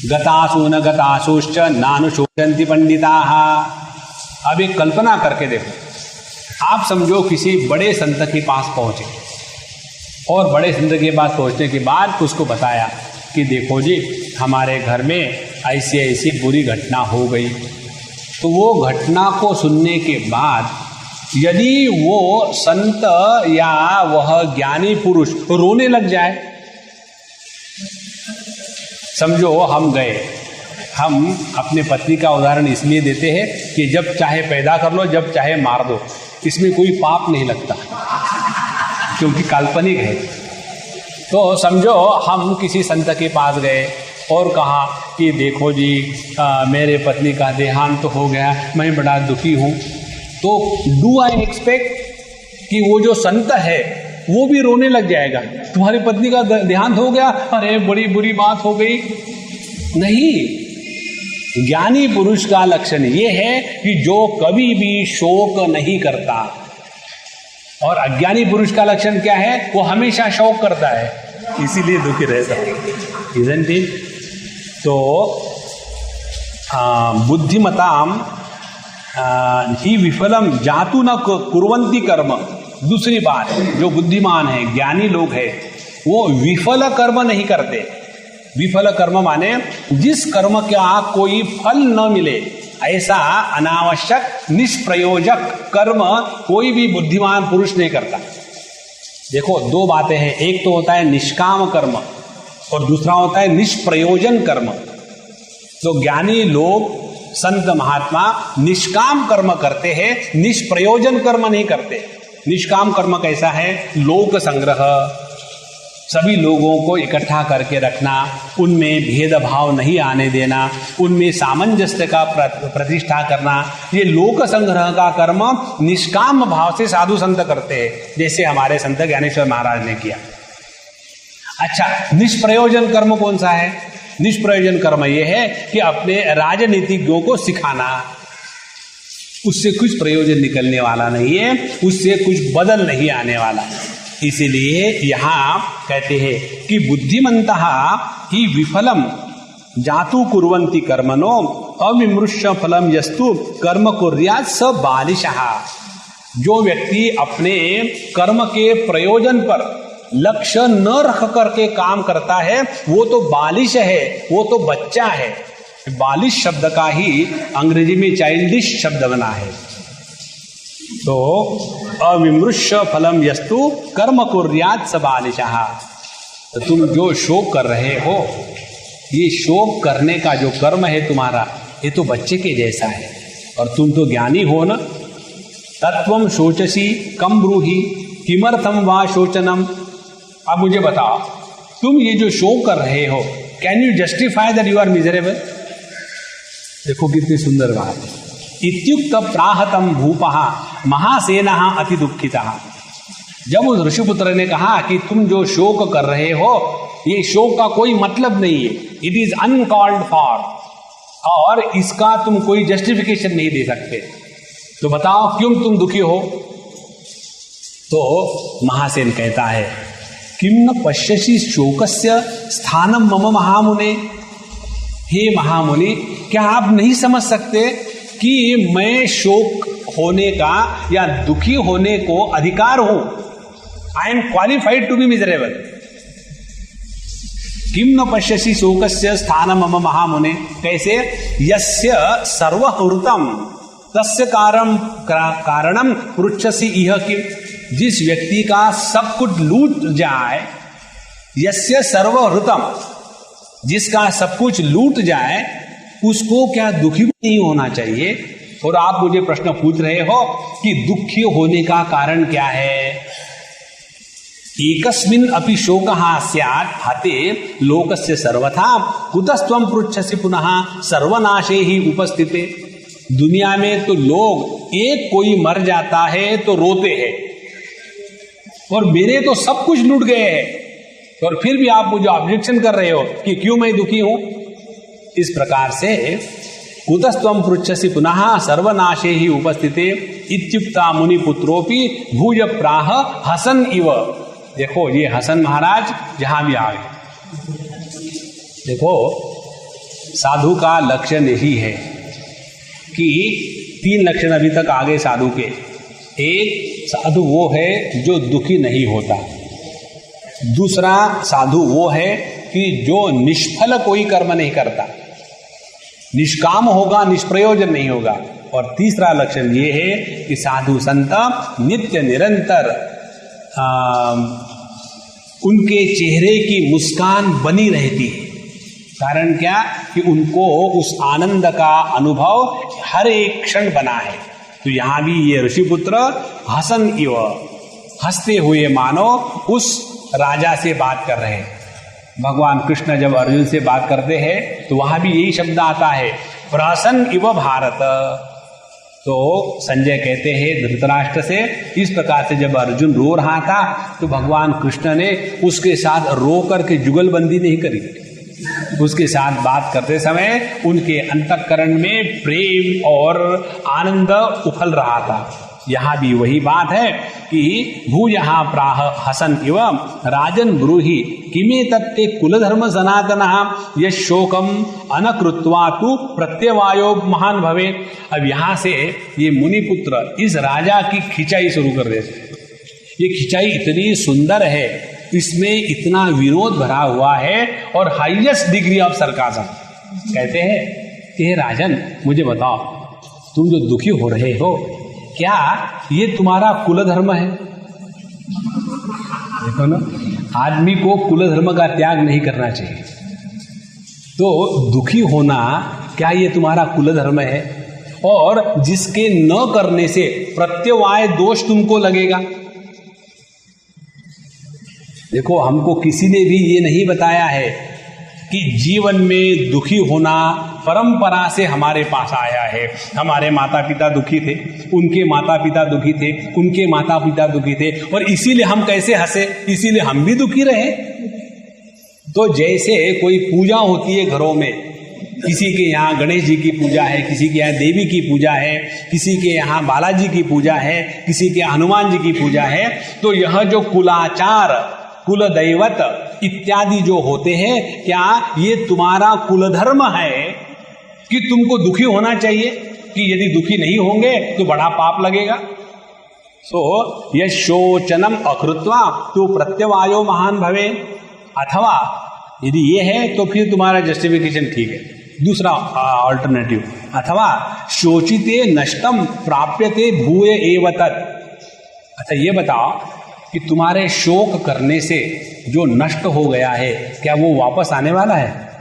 गतासु न गतासुश्च नानुशोचन्ति पंडिताः। अब एक कल्पना करके देखो, आप समझो किसी बड़े संत के पास पहुंचे और बड़े संत के पास पहुंचने के बाद उसको बताया कि देखो जी हमारे घर में ऐसी ऐसी बुरी घटना हो गई। तो वो घटना को सुनने के बाद यदि वो संत या वह ज्ञानी पुरुष रोने लग जाए, समझो हम गए, हम अपने पत्नी का उदाहरण इसलिए देते हैं कि जब चाहे पैदा कर लो, जब चाहे मार दो, इसमें कोई पाप नहीं लगता क्योंकि काल्पनिक है। तो समझो हम किसी संत के पास गए और कहा कि देखो जी मेरे पत्नी का देहांत तो हो गया, मैं बड़ा दुखी हूँ। तो डू आई एक्सपेक्ट कि वो जो संत है वो भी रोने लग जाएगा, तुम्हारी पत्नी का देहांत हो गया, अरे बड़ी बुरी बात हो गई? नहीं, ज्ञानी पुरुष का लक्षण ये है कि जो कभी भी शोक नहीं करता। और अज्ञानी पुरुष का लक्षण क्या है? वो हमेशा शोक करता है, इसीलिए दुखी रहता है। Isn't it? तो बुद्धिमताम ही विफलम जातु न कुर्वन्ति कर्म। दूसरी बात, जो बुद्धिमान है, ज्ञानी लोग हैं, वो विफल कर्म नहीं करते। विफल कर्म माने जिस कर्म का कोई फल न मिले, ऐसा अनावश्यक निष्प्रयोजक कर्म कोई भी बुद्धिमान पुरुष नहीं करता। देखो दो बातें हैं, एक तो होता है निष्काम कर्म और दूसरा होता है निष्प्रयोजन कर्म। तो ज्ञानी लोग, संत महात्मा निष्काम कर्म करते हैं, निष्प्रयोजन कर्म नहीं करते। निष्काम कर्म कैसा है? लोक संग्रह, सभी लोगों को इकट्ठा करके रखना, उनमें भेदभाव नहीं आने देना, उनमें सामंजस्य का प्रतिष्ठा करना, ये लोक संग्रह का कर्म निष्काम भाव से साधु संत करते हैं, जैसे हमारे संत ज्ञानेश्वर महाराज ने किया। अच्छा, निष्प्रयोजन कर्म कौन सा है? निष्प्रयोजन कर्म यह है कि अपने राजनीतिज्ञों को सिखाना, उससे कुछ प्रयोजन निकलने वाला नहीं है, उससे कुछ बदल नहीं आने वाला। इसीलिए यहां कहते हैं कि बुद्धिमन्तः ही विफलम जातु कुर्वन्ति कर्मणो अविमृश्य फलम यस्तु कर्म कुर्यात् स बालिशः। जो व्यक्ति अपने कर्म के प्रयोजन पर लक्ष्य न रख करके काम करता है वो तो बालिश है, वो तो बच्चा है। बालिश शब्द का ही अंग्रेजी में चाइल्डिश शब्द बना है। तो अविमृश्य फलम यस्तु कर्म कुर्यात् स बालिशः। तो तुम जो शोक कर रहे हो, ये शोक करने का जो कर्म है तुम्हारा, ये तो बच्चे के जैसा है। और तुम तो ज्ञानी हो ना। तत्वम शोचसी कम ब्रूहि किमर्थम वा शोचनम। अब मुझे बताओ, तुम ये जो शोक कर रहे हो, can you justify that you are miserable? देखो कितनी सुंदर बात है। इत्युक्त प्राहतम भूपः महासेनः अति दुखितः। जब उस ऋषिपुत्र ने कहा कि तुम जो शोक कर रहे हो, ये शोक का कोई मतलब नहीं है, इट इज अनकॉल्ड फॉर, और इसका तुम कोई जस्टिफिकेशन नहीं दे सकते, तो बताओ क्यों तुम दुखी हो? तो महासेन कहता है, किम न पश्यसि शोकस्य स्थानम मम महामुने। हे महामुनि, क्या आप नहीं समझ सकते कि मैं शोक होने का या दुखी होने को अधिकार हूं? I am qualified to be miserable. किम न पश्यसि शोकस्य स्थानम मम महामुने। कैसे? यस्य सर्वहृतम तस्य कारणम पृच्छसि इह किम। जिस व्यक्ति का सब कुछ लूट जाए, यस्य सर्वहृतम, जिसका सब कुछ लूट जाए, उसको क्या दुखी नहीं होना चाहिए? और आप मुझे प्रश्न पूछ रहे हो कि दुखी होने का कारण क्या है? एकस्मिन् अपि शोकः स्यात् हते लोकस्य सर्वथा कुतस्त्वं पृच्छसि पुनः सर्वनाशे ही उपस्थिते। दुनिया में तो लोग एक कोई मर जाता है तो रोते हैं, और मेरे तो सब कुछ लूट गए हैं, और फिर भी आप मुझे ऑब्जेक्शन कर रहे हो कि क्यों मैं दुखी हूं। इस प्रकार से कुतस्त्वं पृच्छसि पुनः सर्वनाशे ही उपस्थिते इत्युक्ता मुनिपुत्रोपि भूय प्राह हसन इव। देखो ये हसन महाराज जहां भी आ गए। देखो साधु का लक्षण यही है कि 3 लक्षण अभी तक आ गए साधु के। एक साधु वो है जो दुखी नहीं होता, दूसरा साधु वो है कि जो निष्फल कोई कर्म नहीं करता, निष्काम होगा, निष्प्रयोजन नहीं होगा, और तीसरा लक्षण ये है कि साधु संत नित्य निरंतर उनके चेहरे की मुस्कान बनी रहती है। कारण क्या? कि उनको उस आनंद का अनुभव हर एक क्षण बना है। तो यहां भी ये ऋषिपुत्र हसन इव, हंसते हुए मानो उस राजा से बात कर रहे हैं। भगवान कृष्ण जब अर्जुन से बात करते हैं तो वहां भी यही शब्द आता है, प्रहसन इव भारत। तो संजय कहते हैं धृतराष्ट्र से, इस प्रकार से जब अर्जुन रो रहा था तो भगवान कृष्ण ने उसके साथ रो करके जुगलबंदी नहीं करी, उसके साथ बात करते समय उनके अंतःकरण में प्रेम और आनंद उफल रहा था। यहां भी वही बात है कि भूयः प्राह हसन इव राजन ब्रूहि किमे तत्ते कुलधर्म सनातनः यश शोकम अनकृत्वा तु प्रत्यवायो महान भवे। अब यहां से ये मुनिपुत्र इस राजा की खिंचाई शुरू कर देते। ये खिंचाई इतनी सुंदर है, इसमें इतना विनोद भरा हुआ है और हाईएस्ट डिग्री ऑफ सरकाज़म। कहते हैं कि हे राजन, मुझे बताओ, तुम जो दुखी हो रहे हो, क्या ये तुम्हारा कुल धर्म है? देखो ना, आदमी को कुल धर्म का त्याग नहीं करना चाहिए। तो दुखी होना क्या ये तुम्हारा कुल धर्म है? और जिसके न करने से प्रत्यवाय दोष तुमको लगेगा। देखो, हमको किसी ने भी ये नहीं बताया है कि जीवन में दुखी होना परंपरा से हमारे पास आया है। हमारे माता पिता दुखी थे, उनके माता पिता दुखी थे, उनके माता पिता दुखी थे, और इसीलिए हम कैसे हंसे, इसीलिए हम भी दुखी रहे। तो जैसे कोई पूजा होती है घरों में, किसी के यहाँ गणेश जी की पूजा है, किसी के यहाँ देवी की पूजा है, किसी के यहाँ बालाजी की पूजा है, किसी के हनुमान जी की पूजा है। तो यह जो कुलाचार, कुल दैवत इत्यादि जो होते हैं, क्या ये तुम्हारा कुलधर्म है कि तुमको दुखी होना चाहिए? कि यदि दुखी नहीं होंगे तो बड़ा पाप लगेगा। यशोचनम अकृत्वा तो प्रत्यवायो महान भवे। अथवा यदि ये है तो फिर तुम्हारा जस्टिफिकेशन ठीक है। दूसरा ऑल्टरनेटिव, अथवा शोचिते नष्टम प्राप्यते भूय एव तत्। अच्छा ये बताओ कि तुम्हारे शोक करने से जो नष्ट हो गया है, क्या वो वापस आने वाला है?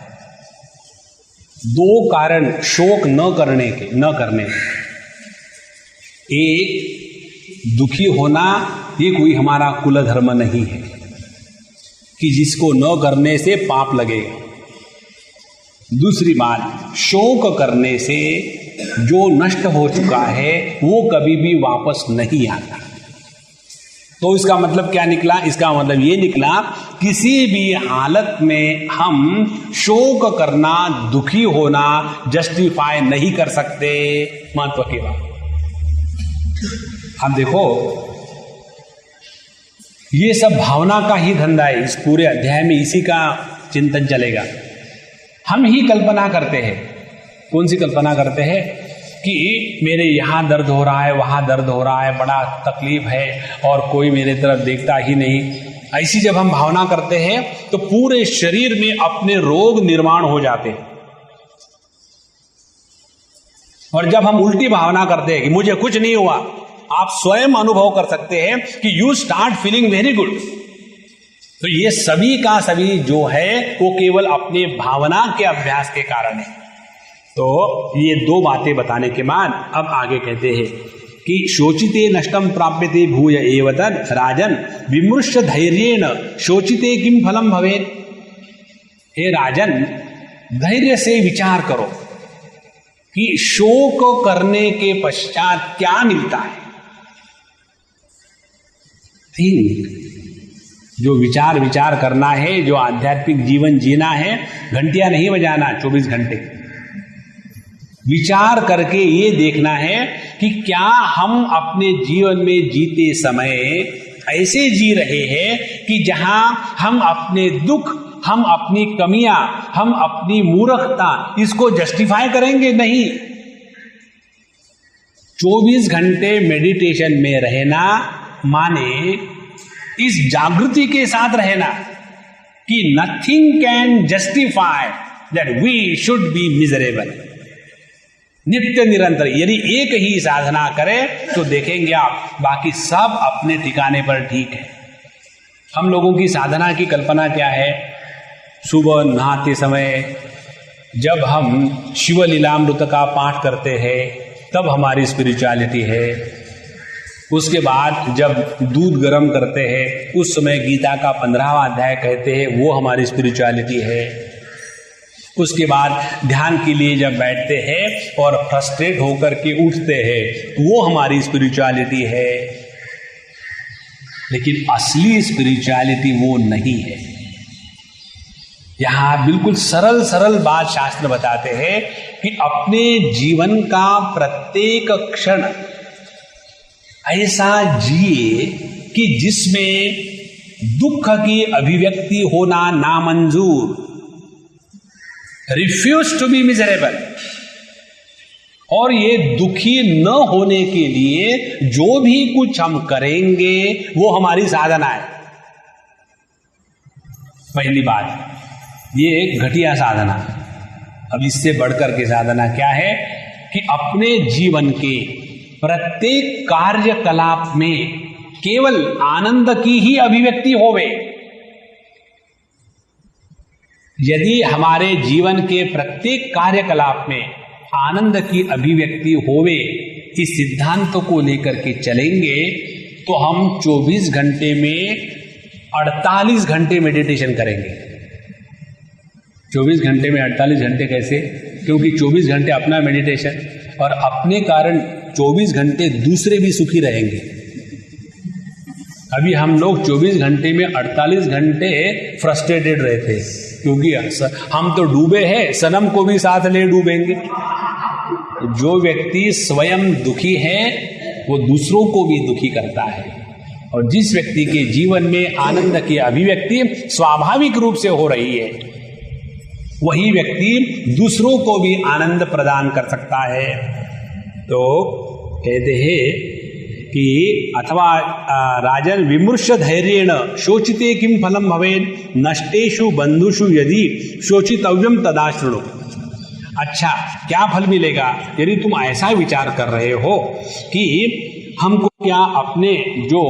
दो कारण शोक न करने के। एक, दुखी होना ये कोई हमारा कुल धर्म नहीं है कि जिसको न करने से पाप लगेगा। दूसरी बात, शोक करने से जो नष्ट हो चुका है वो कभी भी वापस नहीं आता। तो इसका मतलब क्या निकला? इसका मतलब ये निकला, किसी भी हालत में हम शोक करना, दुखी होना जस्टिफाई नहीं कर सकते। महत्व की बात। अब देखो, ये सब भावना का ही धंधा है। इस पूरे अध्याय में इसी का चिंतन चलेगा। हम ही कल्पना करते हैं। कौन सी कल्पना करते हैं? कि मेरे यहाँ दर्द हो रहा है, वहाँ दर्द हो रहा है, बड़ा तकलीफ है और कोई मेरे तरफ देखता ही नहीं। ऐसी जब हम भावना करते हैं तो पूरे शरीर में अपने रोग निर्माण हो जाते हैं। और जब हम उल्टी भावना करते हैं कि मुझे कुछ नहीं हुआ, आप स्वयं अनुभव कर सकते हैं कि you start feeling very good. तो ये सभी का सभी जो है वो केवल अपने भावना के अभ्यास के कारण है। तो ये दो बातें बताने के बाद अब आगे कहते हैं कि शोचिते नष्टम प्राप्यते भूय एव तत् राजन विमृश्य धैर्येण शोचिते किम फलम भवेत्। हे राजन, धैर्य से विचार करो कि शोक करने के पश्चात क्या मिलता है। जो विचार करना है, जो आध्यात्मिक जीवन जीना है, घंटियां नहीं बजाना 24 घंटे। विचार करके ये देखना है कि क्या हम अपने जीवन में जीते समय ऐसे जी रहे हैं कि जहां हम अपने दुख, हम अपनी कमियां, हम अपनी मूर्खता इसको जस्टिफाई करेंगे? नहीं। 24 घंटे मेडिटेशन में रहना माने इस जागृति के साथ रहना कि nothing can justify that we should be miserable. नित्य निरंतर यदि एक ही साधना करें तो देखेंगे आप बाकी सब अपने ठिकाने पर ठीक है। हम लोगों की साधना की कल्पना क्या है? सुबह नहाते समय जब हम शिव लीलामृत का पाठ करते हैं तब हमारी स्पिरिचुअलिटी है। उसके बाद जब दूध गर्म करते हैं उस समय गीता का 15वां अध्याय कहते हैं, वो हमारी स्पिरिचुअलिटी है। उसके बाद ध्यान के लिए जब बैठते हैं और फ्रस्ट्रेट होकर के उठते हैं, वो हमारी स्पिरिचुअलिटी है। लेकिन असली स्पिरिचुअलिटी वो नहीं है। यहां बिल्कुल सरल सरल बात शास्त्र बताते हैं कि अपने जीवन का प्रत्येक क्षण ऐसा जिए कि जिसमें दुख की अभिव्यक्ति होना नामंजूर। Refuse to be miserable. और ये दुखी न होने के लिए जो भी कुछ हम करेंगे वो हमारी साधना है। पहली बात, ये एक घटिया साधना। अब इससे बढ़कर के साधना क्या है कि अपने जीवन के प्रत्येक कार्यकलाप में केवल आनंद की ही अभिव्यक्ति होवे। यदि हमारे जीवन के प्रत्येक कार्यकलाप में आनंद की अभिव्यक्ति होवे, इस सिद्धांत को लेकर के चलेंगे तो हम 24 घंटे में 48 घंटे मेडिटेशन करेंगे। 24 घंटे में 48 घंटे कैसे? क्योंकि 24 घंटे अपना मेडिटेशन और अपने कारण 24 घंटे दूसरे भी सुखी रहेंगे। अभी हम लोग 24 घंटे में 48 घंटे फ्रस्ट्रेटेड रहते हैं। क्योंकि हम तो डूबे हैं, सनम को भी साथ ले डूबेंगे। जो व्यक्ति स्वयं दुखी है वो दूसरों को भी दुखी करता है, और जिस व्यक्ति के जीवन में आनंद की अभिव्यक्ति स्वाभाविक रूप से हो रही है, वही व्यक्ति दूसरों को भी आनंद प्रदान कर सकता है। तो कहते हैं कि अथवा राजन विमृश्य धैर्येण शोचिते किम फलम भवेत् नष्टेषु बंधुषु यदि शोचितव्यम तदा शृणु। अच्छा, क्या फल मिलेगा यदि तुम ऐसा विचार कर रहे हो कि हमको क्या अपने जो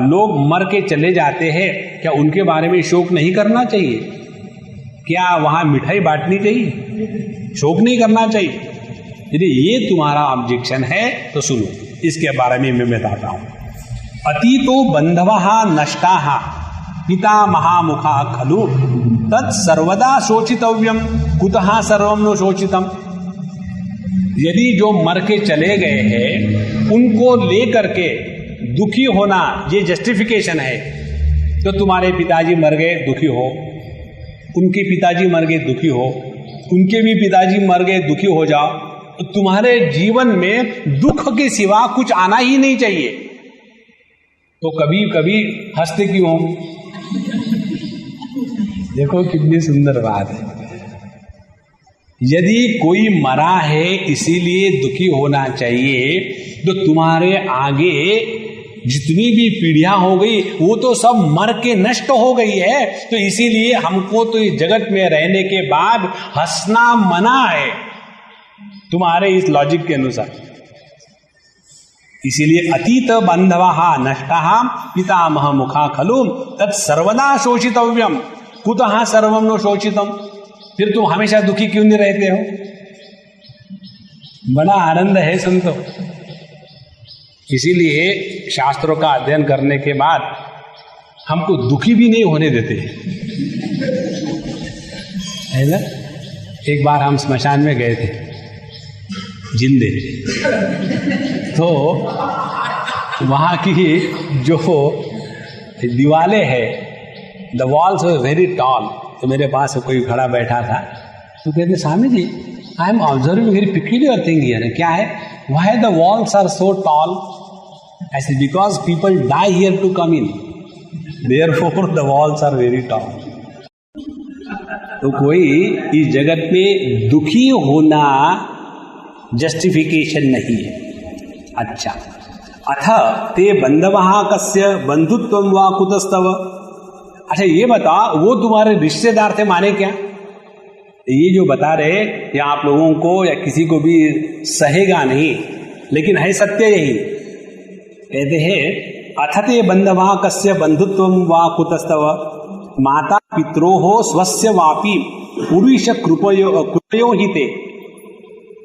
लोग मर के चले जाते हैं, क्या उनके बारे में शोक नहीं करना चाहिए? क्या वहां मिठाई बांटनी चाहिए? शोक नहीं करना चाहिए? यदि ये तुम्हारा ऑब्जेक्शन है तो सुनो, इसके बारे में मैं बताता हूं। अतीतो बंधवः नष्टाः पिता महामुखा खलु तत् सर्वदा शोचितव्यम कुतः सर्वम नो शोचितम। यदि जो मर के चले गए हैं उनको लेकर के दुखी होना ये जस्टिफिकेशन है, तो तुम्हारे पिताजी मर गए दुखी हो, उनके पिताजी मर गए दुखी हो, उनके भी पिताजी मर गए दुखी हो जाओ, तो तुम्हारे जीवन में दुख के सिवा कुछ आना ही नहीं चाहिए। तो कभी कभी हंसते क्यों हो? देखो कितनी सुंदर बात है। यदि कोई मरा है इसीलिए दुखी होना चाहिए, तो तुम्हारे आगे जितनी भी पीढ़ियां हो गई वो तो सब मर के नष्ट हो गई है, तो इसीलिए हमको तो इस जगत में रहने के बाद हंसना मना है तुम्हारे इस लॉजिक के अनुसार। इसीलिए अतीत बंधवः नष्टः पितामह मुखा खलु तत् सर्वदा शोचितव्यम कुतः सर्वम नो शोचितम। फिर तुम हमेशा दुखी क्यों नहीं रहते हो? बड़ा आनंद है संतो। इसीलिए शास्त्रों का अध्ययन करने के बाद हमको दुखी भी नहीं होने देते है ना। एक बार हम स्मशान में गए थे जिंदे, तो वहाँ की जो दीवारें है, the walls were very tall. तो मेरे पास कोई खड़ा बैठा था, तो कहते Swami ji I am observing very peculiar thing here. क्या है? Why the walls are so tall? ऐसे because people die here to come in, therefore the walls are very tall. तो कोई इस जगत में दुखी होना जस्टिफिकेशन नहीं है। अच्छा, अथ ते बंधवः कस्य बंधुत्वं वा कुतस्तव। अच्छा ये बता, वो तुम्हारे रिश्तेदार थे माने क्या? ये जो बता रहे या आप लोगों को या किसी को भी सहेगा नहीं, लेकिन है सत्य यही। कहते हैं अथ ते बंधवः कस्य बंधुत्वं वा कुतस्तव माता पित्रोः स्वस्य वापि पुरुष कृपयो ही ते।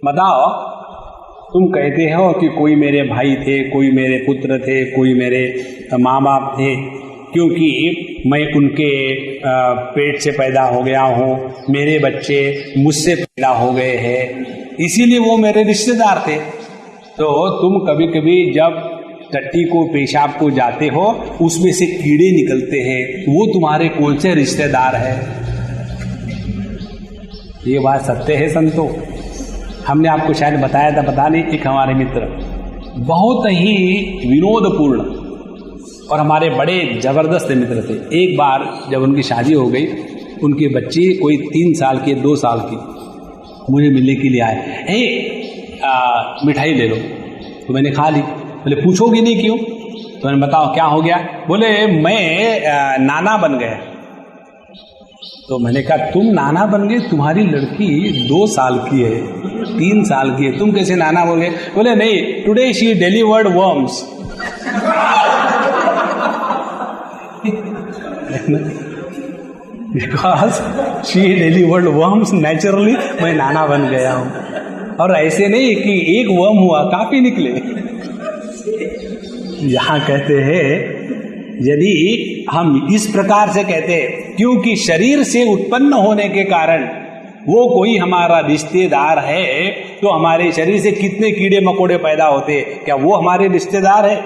बताओ, तुम कहते हो कि कोई मेरे भाई थे, कोई मेरे पुत्र थे, कोई मेरे माँ बाप थे, क्योंकि मैं उनके पेट से पैदा हो गया हूँ, मेरे बच्चे मुझसे पैदा हो गए हैं, इसीलिए वो मेरे रिश्तेदार थे। तो तुम कभी कभी जब टट्टी को पेशाब को जाते हो उसमें से कीड़े निकलते हैं, वो तुम्हारे कौन से रिश्तेदार है? ये बात सत्य है संतो। हमने आपको शायद बताया था, पता नहीं, एक हमारे मित्र बहुत ही विनोदपूर्ण और हमारे बड़े जबरदस्त मित्र थे। एक बार जब उनकी शादी हो गई, उनके बच्चे कोई 3 साल के 2 साल की मुझे मिलने के लिए आए। मिठाई ले लो। तो मैंने खा ली। बोले पूछोगी नहीं क्यों? तो मैंने बताओ क्या हो गया? बोले मैं नाना बन गया। तो मैंने कहा तुम नाना बन गए? तुम्हारी लड़की 2 साल की है, 3 साल की है, तुम कैसे नाना बोल गए? बोले नहीं, today she delivered worms. Because she delivered worms, naturally मैं नाना बन गया हूं। और ऐसे नहीं कि एक वर्म हुआ, काफी निकले। यहाँ कहते हैं यदि हम इस प्रकार से कहते हैं क्योंकि शरीर से उत्पन्न होने के कारण वो कोई हमारा रिश्तेदार है, तो हमारे शरीर से कितने कीड़े मकोड़े पैदा होते, क्या वो हमारे रिश्तेदार है?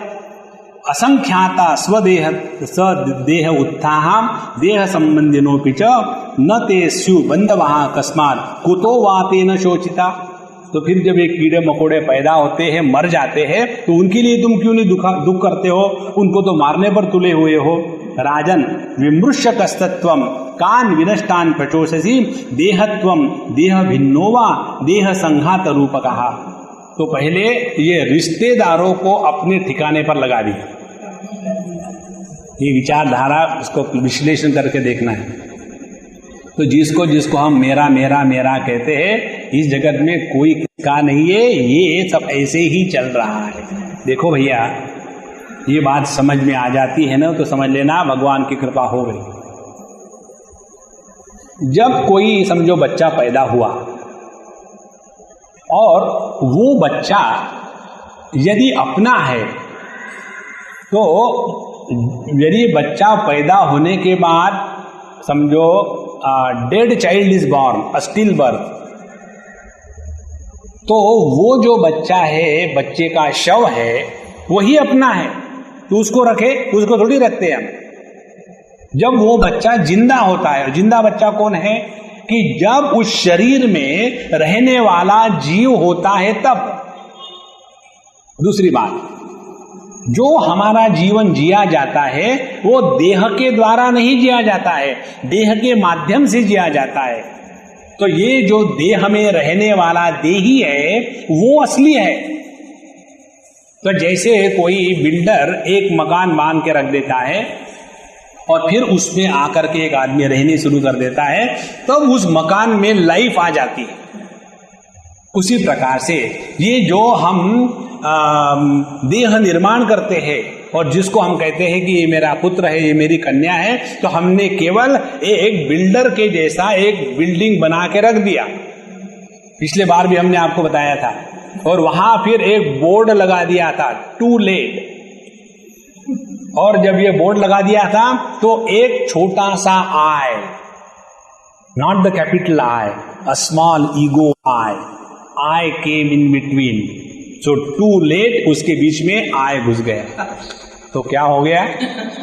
असंख्याता स्वदेह सदेह उत्थाहाम देह संबंधिनोपि च न ते स्यु बंधवः कस्मात् कुतो वा तेन शोचिता। तो फिर जब ये कीड़े मकोड़े पैदा होते हैं, मर जाते हैं, तो उनके लिए तुम क्यों नहीं दुख करते हो? उनको तो मारने पर तुले हुए हो। राजन विमृश्यकस्तत्वम कान विनष्टान प्रचोषसी देहत्वम देह भिन्नोवा देह संघात रूपकः। तो पहले ये रिश्तेदारों को अपने ठिकाने पर लगा दी, ये विचारधारा, उसको विश्लेषण करके देखना है। तो जिसको हम मेरा मेरा मेरा कहते हैं, इस जगत में कोई किसका नहीं है, ये सब ऐसे ही चल रहा है। देखो भैया, ये बात समझ में आ जाती है ना, तो समझ लेना भगवान की कृपा हो गई। जब कोई समझो बच्चा पैदा हुआ और वो बच्चा यदि अपना है, तो यदि बच्चा पैदा होने के बाद समझो dead child is born, a still birth, तो वो जो बच्चा है, बच्चे का शव है, वही अपना है, तो उसको रखे, उसको थोड़ी रखते हैं हम। जब वो बच्चा जिंदा होता है, जिंदा बच्चा कौन है कि जब उस शरीर में रहने वाला जीव होता है तब। दूसरी बात, जो हमारा जीवन जिया जाता है वो देह के द्वारा नहीं जिया जाता है, देह के माध्यम से जिया जाता है। तो ये जो देह में रहने वाला देही है वो असली है। तो जैसे कोई बिल्डर एक मकान बांध के रख देता है और फिर उसमें आकर के एक आदमी रहने शुरू कर देता है, तब उस मकान में लाइफ आ जाती है। उसी प्रकार से ये जो हम देह निर्माण करते हैं और जिसको हम कहते हैं कि ये मेरा पुत्र है, ये मेरी कन्या है, तो हमने केवल एक बिल्डर के जैसा एक बिल्डिंग बना के रख दिया। पिछले बार भी हमने आपको बताया था, और वहां फिर एक बोर्ड लगा दिया था, टू लेट। और जब ये बोर्ड लगा दिया था तो एक छोटा सा I, not the capital I, a small ego I came in between, so too late, उसके बीच में आई घुस गया। तो क्या हो गया?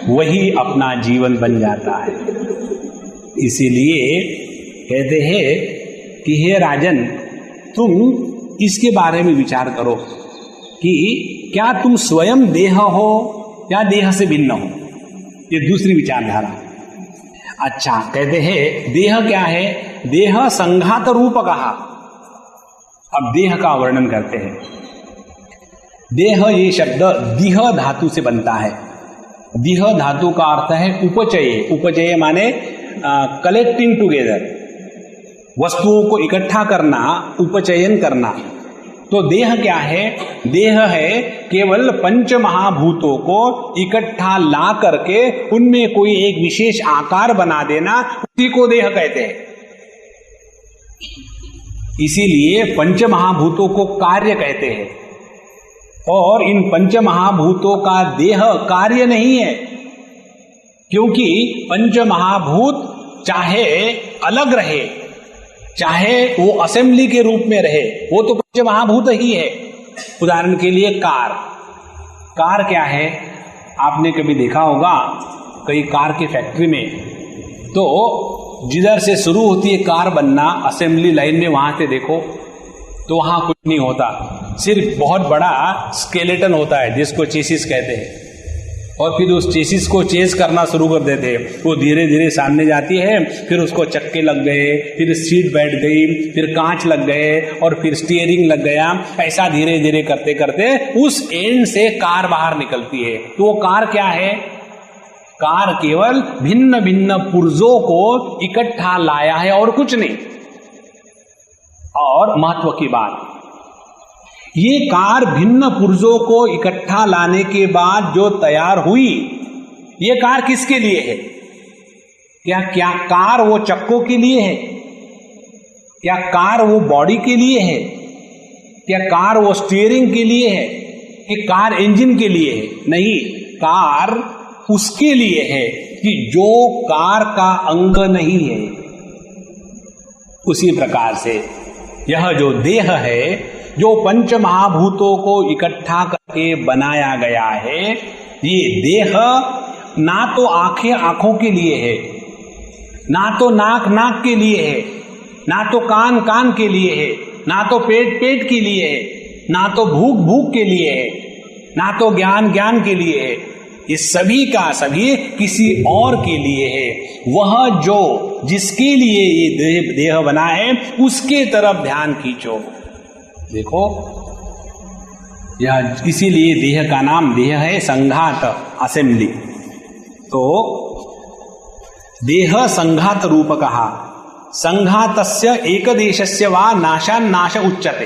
वही अपना जीवन बन जाता है। इसीलिए कहते हैं कि हे राजन, तुम इसके बारे में विचार करो कि क्या तुम स्वयं देह हो या देह से भिन्न हो। ये दूसरी विचारधारा। अच्छा, कहते हैं देह क्या है? देह संघात रूप कहा। अब देह का वर्णन करते हैं। देह ये शब्द दिह धातु से बनता है। दिह धातु का अर्थ है उपचय। उपचय माने कलेक्टिंग टुगेदर, वस्तुओं को इकट्ठा करना, उपचयन करना। तो देह क्या है? देह है केवल पंच महाभूतों को इकट्ठा ला करके उनमें कोई एक विशेष आकार बना देना, उसी को देह कहते हैं। इसीलिए पंच महाभूतों को कार्य कहते हैं, और इन पंच महाभूतों का देह कार्य नहीं है, क्योंकि पंच महाभूत चाहे अलग रहे, चाहे वो असेंबली के रूप में रहे, वो तो पंच महाभूत ही है। उदाहरण के लिए कार क्या है? आपने कभी देखा होगा कई कार की फैक्ट्री में, तो जिधर से शुरू होती है कार बनना असेंबली लाइन में, वहां से देखो तो वहां कुछ नहीं होता, सिर्फ बहुत बड़ा स्केलेटन होता है जिसको चेसिस कहते हैं, और फिर उस चेसिस को चेस करना शुरू कर देते हैं। वो धीरे धीरे सामने जाती है, फिर उसको चक्के लग गए, फिर सीट बैठ गई, फिर कांच लग गए, और फिर स्टीयरिंग लग गया। ऐसा धीरे धीरे करते करते उस एंड से कार बाहर निकलती है। तो वो कार क्या है? कार केवल भिन्न भिन्न पुर्जों को इकट्ठा लाया है और कुछ नहीं। और महत्व की बात, ये कार भिन्न पुर्जों को इकट्ठा लाने के बाद जो तैयार हुई, ये कार किसके लिए है? क्या कार वो चक्कों के लिए है? क्या कार वो बॉडी के लिए है? क्या कार वो स्टीयरिंग के लिए है? कि कार इंजन के लिए है? नहीं, कार उसके लिए है कि जो कार का अंग नहीं है। उसी प्रकार से यह जो देह है, जो पंच महाभूतों को इकट्ठा करके बनाया गया है, ये देह ना तो आंखें आंखों के लिए है, ना तो नाक नाक के लिए है, ना तो कान कान के लिए है, ना तो पेट पेट के लिए है, ना तो भूख भूख के लिए है, ना तो ज्ञान ज्ञान के लिए है। ये सभी का सभी किसी और के लिए है। वह जो जिसके लिए ये देह बना है उसके तरफ ध्यान खींचो। देखो, यह इसीलिए देह का नाम देह है संघात, असेंबली। तो देह संघात रूप कहा। संघातस्य एकदेशस्य वा नाशान्नाश उच्यते।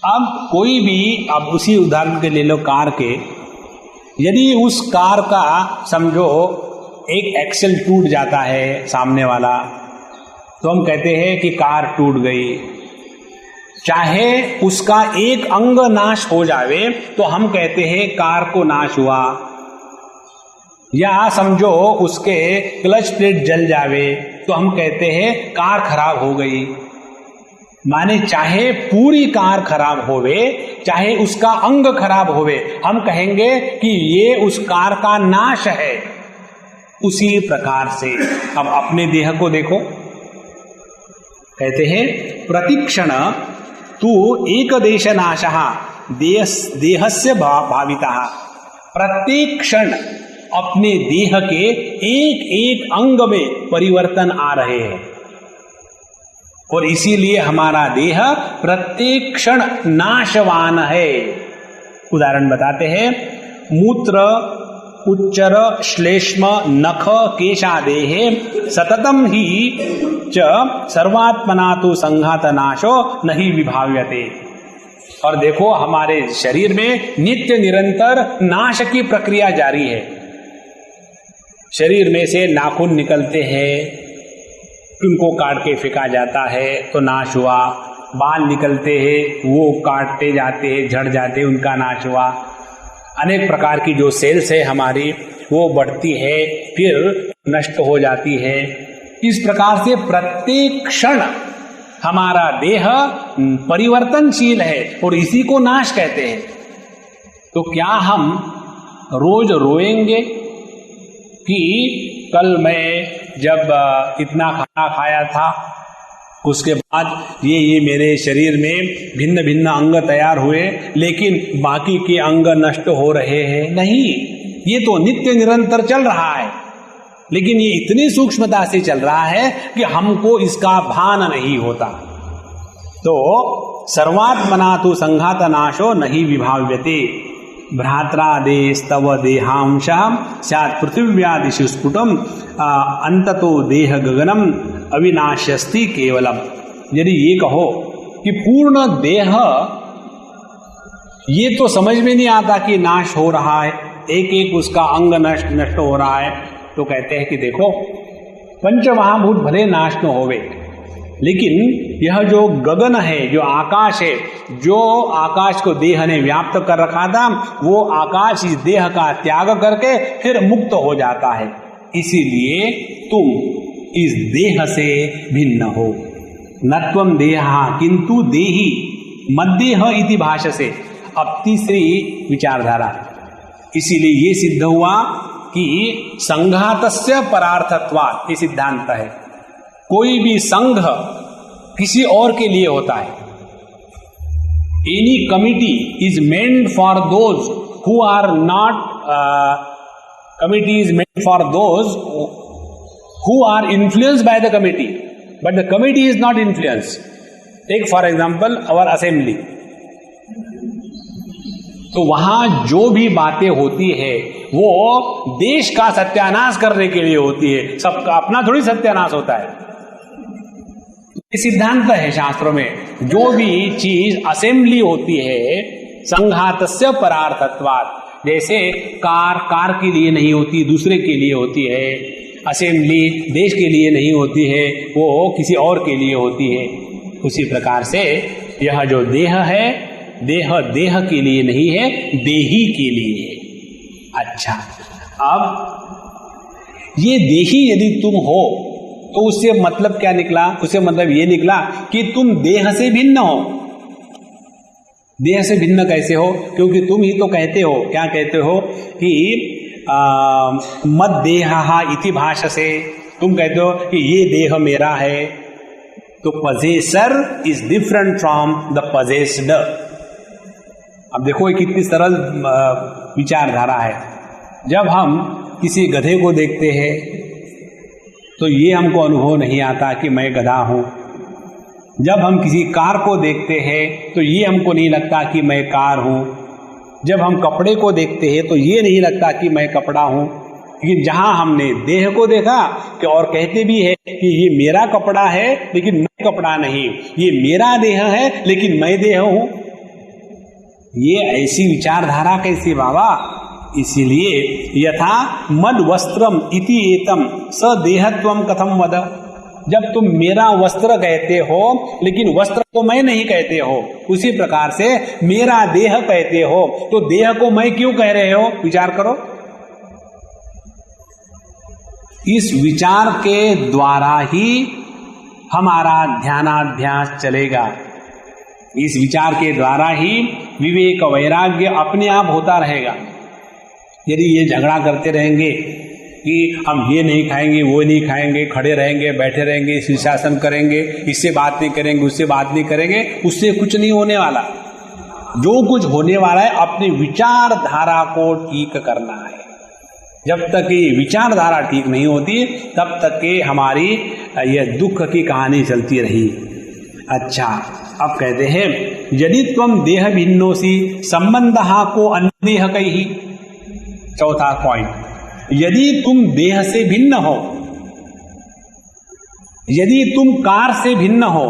अब कोई भी, अब उसी उदाहरण के ले लो कार के, यदि उस कार का समझो एक एक्सेल टूट जाता है सामने वाला, तो हम कहते हैं कि कार टूट गई। चाहे उसका एक अंग नाश हो जावे तो हम कहते हैं कार को नाश हुआ। या समझो उसके क्लच प्लेट जल जावे तो हम कहते हैं कार खराब हो गई। माने चाहे पूरी कार खराब होवे, चाहे उसका अंग खराब होवे, हम कहेंगे कि ये उस कार का नाश है। उसी प्रकार से अब अपने देह को देखो, कहते हैं प्रतिक्षण तू एक देश नाशः देहस्य भावितः। प्रत्येक क्षण अपने देह के एक एक अंग में परिवर्तन आ रहे हैं और इसीलिए हमारा देह प्रत्येक क्षण नाशवान है। उदाहरण बताते हैं, मूत्र उच्चर श्लेष्म नख केशादेहे सततम ही च सर्वात्मना तो संघात नाशो नहीं विभाव्यते। और देखो, हमारे शरीर में नित्य निरंतर नाश की प्रक्रिया जारी है। शरीर में से नाखून निकलते हैं, उनको काट के फेंका जाता है तो नाश हुआ। बाल निकलते हैं, वो काटते जाते हैं, झड़ जाते हैं, उनका नाश हुआ। अनेक प्रकार की जो सेल्स है हमारी, वो बढ़ती है फिर नष्ट हो जाती है। इस प्रकार से प्रत्येक क्षण हमारा देह परिवर्तनशील है और इसी को नाश कहते हैं। तो क्या हम रोज रोएंगे कि कल मैं जब इतना खाना खाया था उसके बाद ये मेरे शरीर में भिन्न भिन्न अंग तैयार हुए लेकिन बाकी के अंग नष्ट हो रहे हैं? नहीं, ये तो नित्य निरंतर चल रहा है, लेकिन ये इतनी सूक्ष्मता से चल रहा है कि हमको इसका भान नहीं होता। तो सर्वात्मना तो संघात नाशो नहीं विभाव्यते। भ्रात्रादेस्तव देहांश स्यात् पृथिव्यादिषु स्फुटम अंततो देह गगनम अविनाश्यस्ति केवलम। यदि ये कहो कि पूर्ण देह, ये तो समझ में नहीं आता कि नाश हो रहा है, एक एक उसका अंग नष्ट हो रहा है, तो कहते हैं कि देखो, पंचमहाभूत भले नाश न होवे, लेकिन यह जो गगन है, जो आकाश है, जो आकाश को देह ने व्याप्त कर रखा था, वो आकाश इस देह का त्याग करके फिर मुक्त हो जाता है। इसीलिए तुम इस देह से भिन्न हो। नत्वम देहा किंतु देही मद्देह इति भाषसे। अब तीसरी विचारधारा, इसीलिए ये सिद्ध हुआ कि संघातस्य परार्थत्वात्, ये सिद्धांत है। कोई भी संघ किसी और के लिए होता है। Any committee is meant for those who are not, committee is meant for those who are influenced by the committee, but the committee is not influenced. Take for example our assembly. तो वहां जो भी बातें होती है वो देश का सत्यानाश करने के लिए होती है, सबका अपना थोड़ी सत्यानाश होता है। सिद्धांत है शास्त्रों में, जो भी चीज असेंबली होती है संघातस्य परार्थत्वात्। जैसे कार के लिए नहीं होती, दूसरे के लिए होती है। असेंबली देश के लिए नहीं होती है, वो किसी और के लिए होती है। उसी प्रकार से यह जो देह है, देह के लिए नहीं है, देही के लिए है। अच्छा, अब ये देही यदि तुम हो तो उससे मतलब क्या निकला? उससे मतलब ये निकला कि तुम देह से भिन्न हो। देह से भिन्न कैसे हो? क्योंकि तुम ही तो कहते हो, क्या कहते हो कि मद देहा इति भाषसे, तुम कहते हो कि ये देह मेरा है। तो possessor is different from the possessed. अब देखो ये कितनी सरल विचारधारा है। जब हम किसी गधे को देखते हैं तो ये हमको अनुभव नहीं आता कि मैं गधा हूं। जब हम किसी कार को देखते हैं तो ये हमको नहीं लगता कि मैं कार हूं। जब हम कपड़े को देखते हैं तो ये नहीं लगता कि मैं कपड़ा हूं। लेकिन जहां हमने देह को देखा कि और कहते भी है कि ये मेरा कपड़ा है लेकिन मैं कपड़ा नहीं, ये मेरा देह है लेकिन मैं देह हूं, ये ऐसी विचारधारा कैसी बाबा? इसीलिए यथा मद वस्त्रम इति एतम स देहत्वम कथम वद। जब तुम मेरा वस्त्र कहते हो लेकिन वस्त्र को मैं नहीं कहते हो, उसी प्रकार से मेरा देह कहते हो तो देह को मैं क्यों कह रहे हो? विचार करो। इस विचार के द्वारा ही हमारा ध्यानाभ्यास चलेगा। इस विचार के द्वारा ही विवेक वैराग्य अपने आप होता रहेगा। यदि ये झगड़ा करते रहेंगे कि हम ये नहीं खाएंगे, वो नहीं खाएंगे, खड़े रहेंगे, बैठे रहेंगे, शीर्षासन करेंगे, इससे बात नहीं करेंगे, उससे बात नहीं करेंगे, उससे कुछ नहीं होने वाला। जो कुछ होने वाला है अपनी विचारधारा को ठीक करना है। जब तक ये विचारधारा ठीक नहीं होती तब तक के हमारी यह दुख की कहानी चलती रही। अच्छा, अब कहते हैं यदि त्वम देह भिन्नोसी संबंधः को अन्य देह कही। चौथा पॉइंट, यदि तुम देह से भिन्न हो, यदि तुम कार से भिन्न हो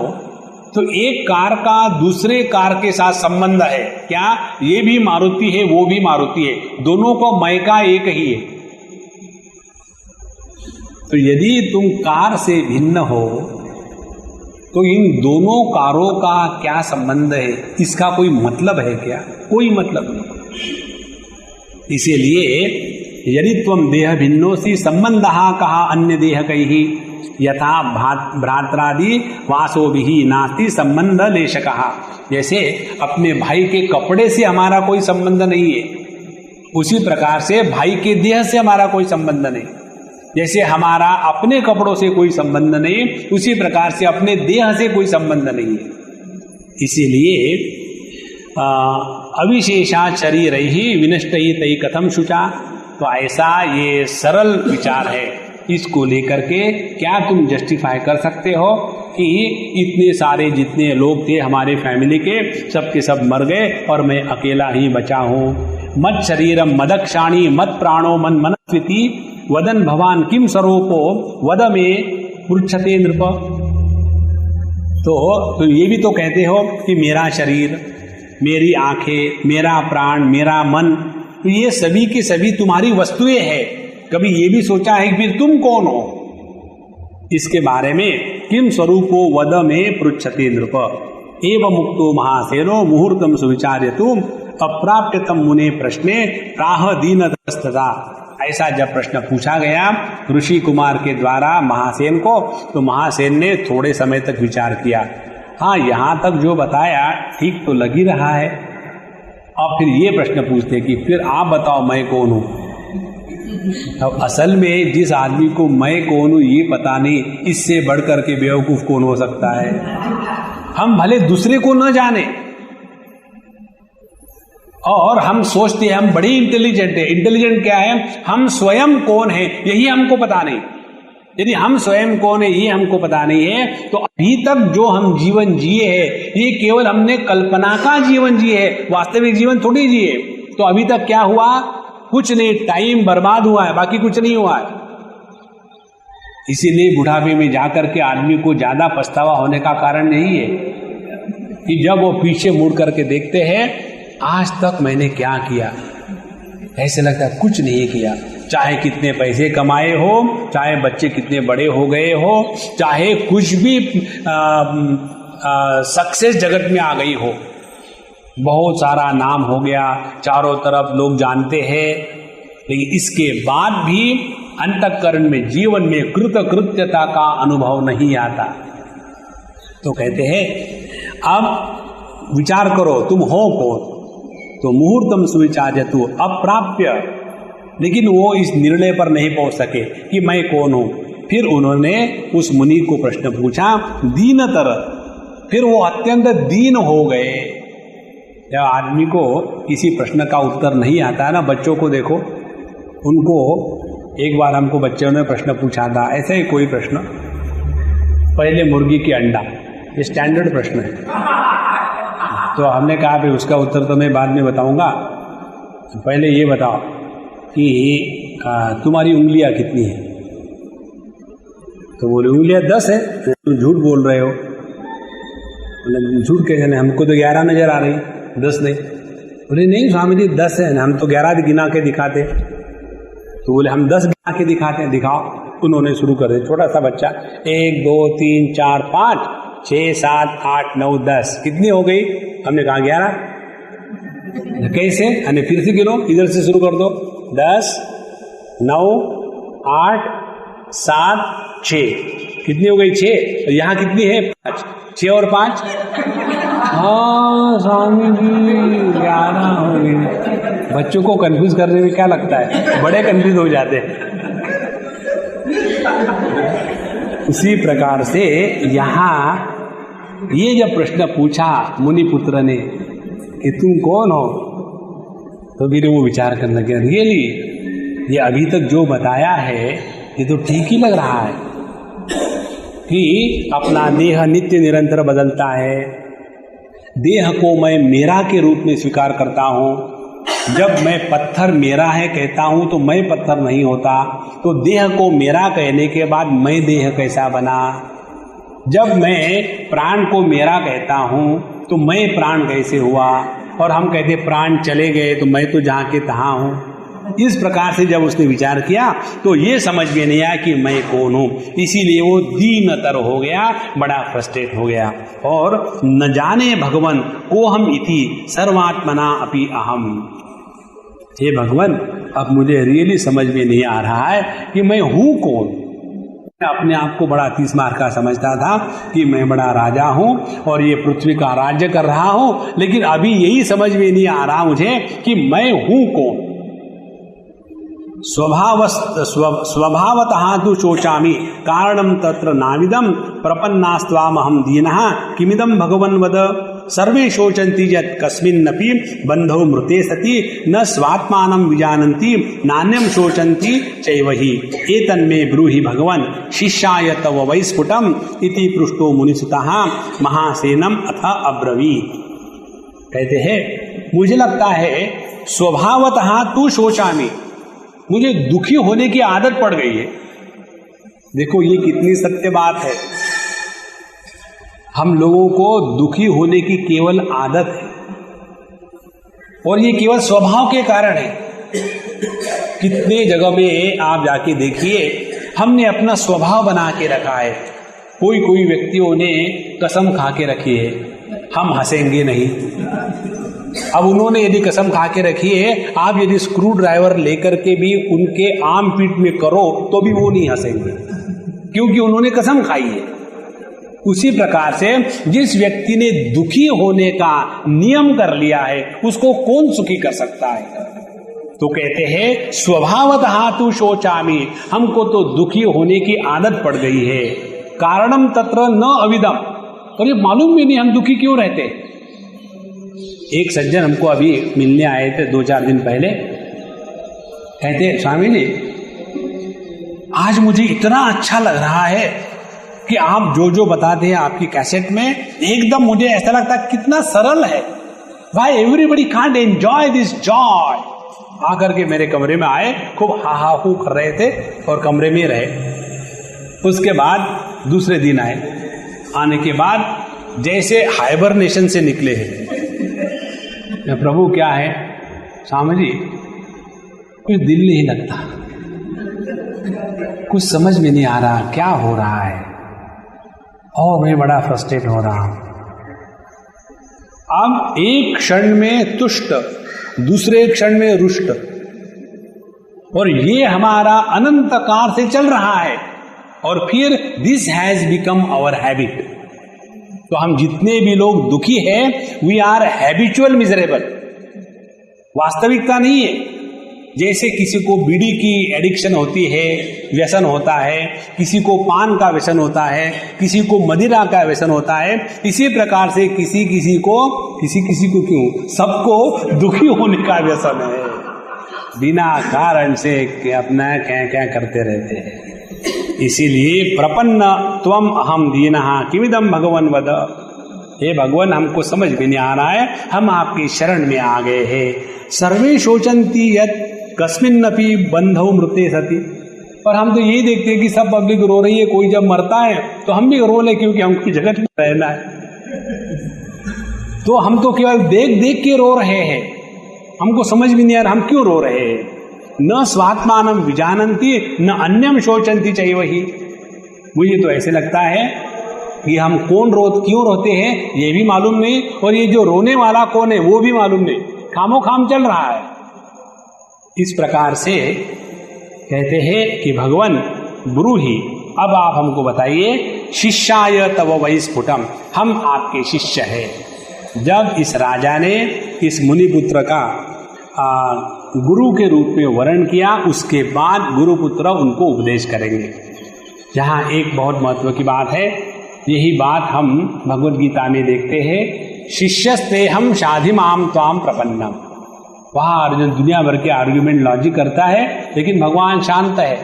तो एक कार का दूसरे कार के साथ संबंध है क्या? ये भी मारुति है, वो भी मारुति है, दोनों को मैं का एक ही है। तो यदि तुम कार से भिन्न हो तो इन दोनों कारों का क्या संबंध है? इसका कोई मतलब है क्या? कोई मतलब नहीं। इसीलिए यदि त्वम देह भिन्नोसी संबंधः कहा अन्य देह कही यथा भ्रात्रादि वासोभिः नास्ति संबंध लेशकः। जैसे अपने भाई के कपड़े से हमारा कोई संबंध नहीं है, उसी प्रकार से भाई के देह से हमारा कोई संबंध नहीं। जैसे हमारा अपने कपड़ों से कोई संबंध नहीं, उसी प्रकार से अपने देह से कोई संबंध नहीं है। इसीलिए अविशेषा शरीर ही विनष्ट ही तई कथम शुचा। तो ऐसा ये सरल विचार है, इसको लेकर के क्या तुम जस्टिफाई कर सकते हो कि इतने सारे जितने लोग थे हमारे फैमिली के सब के सब मर गए और मैं अकेला ही बचा हूँ। मत शरीरम मदक्षाणी मत प्राणो मन मनस्विति वदन भवान किम स्वरूपो वद में पृच्छते नृप। तो ये भी तो कहते हो कि मेरा शरीर, मेरी आंखें, मेरा प्राण, मेरा मन, तो ये सभी की सभी तुम्हारी वस्तुएं हैं। कभी ये भी सोचा है कि फिर तुम कौन हो? इसके बारे में किम स्वरूपो वद में पृच्छते नृप एव मुक्तो महासेनो मुहूर्तम सुविचार्य तुम अप्राप्यतम मुने प्रश्ने प्राह दीनतस्तदा। ऐसा जब प्रश्न पूछा गया ऋषि कुमार के द्वारा महासेन को, तो महासेन ने थोड़े समय तक विचार किया। हाँ, यहाँ तक जो बताया ठीक तो लग ही रहा है। अब फिर ये प्रश्न पूछते कि फिर आप बताओ मैं कौन हूँ। अब असल में जिस आदमी को मैं कौन हूँ ये पता नहीं, इससे बढ़कर के बेवकूफ कौन हो सकता है। हम भले दूसरे को न जाने और हम सोचते हैं हम बड़े इंटेलिजेंट है। इंटेलिजेंट क्या है? हम स्वयं कौन है यही हमको पता नहीं। यदि हम स्वयं कौन है ये हमको पता नहीं है तो अभी तक जो हम जीवन जिए हैं ये केवल हमने कल्पना का जीवन जिए है, वास्तविक जीवन थोड़ी जिए। तो अभी तक क्या हुआ? कुछ नहीं, टाइम बर्बाद हुआ है, बाकी कुछ नहीं हुआ है। इसीलिए बुढ़ापे में जाकर के आदमी को ज्यादा पछतावा होने का कारण यही है कि जब वो पीछे मुड़ करके देखते हैं आज तक मैंने क्या किया, ऐसे लगता है कुछ नहीं किया। चाहे कितने पैसे कमाए हो, चाहे बच्चे कितने बड़े हो गए हो, चाहे कुछ भी सक्सेस जगत में आ गई हो, बहुत सारा नाम हो गया, चारों तरफ लोग जानते हैं, लेकिन इसके बाद भी अंतःकरण में जीवन में कृतकृत्यता का अनुभव नहीं आता। तो कहते हैं अब विचार करो तुम हो कौन। तो मुहूर्तम सुविचार्यतु अप्राप्य, लेकिन वो इस निर्णय पर नहीं पहुंच सके कि मैं कौन हूं। फिर उन्होंने उस मुनि को प्रश्न पूछा दीनतर, फिर वो अत्यंत दीन हो गए। जब आदमी को किसी प्रश्न का उत्तर नहीं आता है ना, बच्चों को देखो, उनको एक बार हमको बच्चों ने प्रश्न पूछा था, ऐसा ही कोई प्रश्न, पहले मुर्गी की अंडा, ये स्टैंडर्ड प्रश्न है। तो हमने कहा भाई उसका उत्तर तो मैं बाद में बताऊंगा, पहले ये बताओ कि तुम्हारी उंगलियां कितनी है। तो बोले उंगलियां 10 है। तुम झूठ बोल रहे हो। मतलब झूठ कैसे, नहीं हमको तो 11 नजर आ रही, 10 नहीं। बोले नहीं स्वामी जी 10 है, हम तो 11 गिना के दिखाते। तो बोले हम 10 गिना के दिखाते हैं, दिखाओ। उन्होंने शुरू कर दिया, छोटा सा बच्चा, 1 2 3 4 5 6 7 8 9 10, कितनी हो गई? हमने कहा 11। कैसे? अरे फिर से गिनो, इधर से शुरू कर दो, 10 9 8 7 6, कितनी हो गई? 6। यहाँ कितनी है? 5। 6 और 5, हाँ स्वामी जी 11 हो गई। बच्चों को कंफ्यूज करने में क्या लगता है, बड़े कंफ्यूज हो जाते हैं। उसी प्रकार से यहाँ ये जब प्रश्न पूछा मुनिपुत्र ने कि तुम कौन हो, तो फिर वो विचार करने लगे, रियली ये अभी तक जो बताया है ये तो ठीक ही लग रहा है कि अपना देह नित्य निरंतर बदलता है। देह को मैं मेरा के रूप में स्वीकार करता हूँ। जब मैं पत्थर मेरा है कहता हूँ तो मैं पत्थर नहीं होता। तो देह को मेरा कहने के बाद मैं देह कैसा बना? जब मैं प्राण को मेरा कहता हूँ तो मैं प्राण कैसे हुआ? और हम कहते प्राण चले गए तो मैं तो जहाँ के तहाँ हूँ। इस प्रकार से जब उसने विचार किया तो ये समझ में नहीं आया कि मैं कौन हूँ। इसीलिए वो दीनतर हो गया, बड़ा फ्रस्ट्रेट हो गया। और न जाने भगवन को हम इति सर्वात्मना अपि अहम। हे भगवान, अब मुझे रियली समझ में नहीं आ रहा है कि मैं हूँ कौन। मैं अपने आप को बड़ा 30 मार का समझता था कि मैं बड़ा राजा हूँ और ये पृथ्वी का राज्य कर रहा हूँ, लेकिन अभी यही समझ में नहीं आ रहा मुझे कि मैं हूँ कौन। स्वभावतः तु शोचामि कारणं तत्र नाविदं प्रपन्नास्त्वामहं दीनः किमिदं भगवन् वद। सर्वे शोचन्ति यत् कस्मिन्नपि बन्धौ मृते सति न स्वात्मानं विजानन्ति नान्यं शोचन्ति चैवहि। एतन्मे ब्रूहि भगवन् शिष्याय तव वैस्फुटम् इति पृष्टो मुनिसुतः महासेनम् अथ अब्रवीत्। कहते हैं मुझे लगता है स्वभावतः तु शोचामि, मुझे दुखी होने की आदत पड़ गई है। देखो ये कितनी सत्य बात है। हम लोगों को दुखी होने की केवल आदत है और ये केवल स्वभाव के कारण है। कितने जगह में आप जाके देखिए, हमने अपना स्वभाव बना के रखा है। कोई व्यक्तियों ने कसम खा के रखी है, हम हंसेंगे नहीं। अब उन्होंने यदि कसम खा के रखी है, आप यदि स्क्रू ड्राइवर लेकर के भी उनके आर्म पीट में करो तो भी वो नहीं हंसेंगे, क्योंकि उन्होंने कसम खाई है। उसी प्रकार से जिस व्यक्ति ने दुखी होने का नियम कर लिया है उसको कौन सुखी कर सकता है? तो कहते हैं स्वभावतः तु शोचामि, हमको तो दुखी होने की आदत पड़ गई है। कारणम तत्र न अविदम, और ये मालूम भी नहीं हम दुखी क्यों रहते। एक सज्जन हमको अभी मिलने आए थे 2-4 दिन पहले। कहते स्वामी जी आज मुझे इतना अच्छा लग रहा है कि आप जो बताते हैं आपकी कैसेट में, एकदम मुझे ऐसा लगता है कितना सरल है। Y everybody can't enjoy this Joy. आकर के मेरे कमरे में आए, खूब हा हू कर रहे थे और कमरे में रहे। उसके बाद दूसरे दिन आए, आने के बाद जैसे हाइबरनेशन से निकले हैं। प्रभु क्या है? स्वामी जी कुछ दिल नहीं लगता, कुछ समझ में नहीं आ रहा क्या हो रहा है और मैं बड़ा फ्रस्ट्रेट हो रहा हूं। अब एक क्षण में तुष्ट, दूसरे क्षण में रुष्ट, और ये हमारा अनंत काल से चल रहा है। और फिर this has become our habit. तो हम जितने भी लोग दुखी हैं, वी आर हैबिचुअल मिजरेबल, वास्तविकता नहीं है। जैसे किसी को बीड़ी की एडिक्शन होती है, व्यसन होता है, किसी को पान का व्यसन होता है, किसी को मदिरा का व्यसन होता है, इसी प्रकार से किसी किसी को क्यों, सबको दुखी होने का व्यसन है। बिना कारण से अपना क्या करते रहते हैं। इसीलिए प्रपन्न त्वम अहम दीनः किमिदं भगवन् वद, हे भगवान हमको समझ में नहीं आ रहा है, हम आपकी शरण में आ गए हैं। सर्वे शोचंती यत् कस्मिन्नपि बंधौ मृते सति, और हम तो यही देखते हैं कि सब पब्लिक रो रही है, कोई जब मरता है तो हम भी रो ले, क्योंकि हमको जगत में रहना है। तो हम तो केवल देख देख के रो रहे हैं, हमको समझ में नहीं आ रहा हम क्यों रो रहे हैं। न स्वात्मानं विजानन्ति न अन्यम शोचन्ति चैव हि। मुझे तो ऐसे लगता है कि हम क्यों रोते हैं ये भी मालूम नहीं, और ये जो रोने वाला कौन है वो भी मालूम नहीं, खामोखाम चल रहा है। इस प्रकार से कहते हैं कि भगवान ब्रूहि, अब आप हमको बताइए, शिष्याय तव वै स्फुटम, हम आपके शिष्य हैं। जब इस राजा ने इस मुनिपुत्र का गुरु के रूप में वर्ण किया, उसके बाद गुरुपुत्र उनको उपदेश करेंगे। यहाँ एक बहुत महत्व की बात है, यही बात हम भगवद गीता में देखते हैं, शिष्यस्ते हम शाधिमाम त्वाम प्रपन्नम। वहाँ अर्जुन दुनिया भर के आर्ग्यूमेंट लॉजिक करता है, लेकिन भगवान शांत है।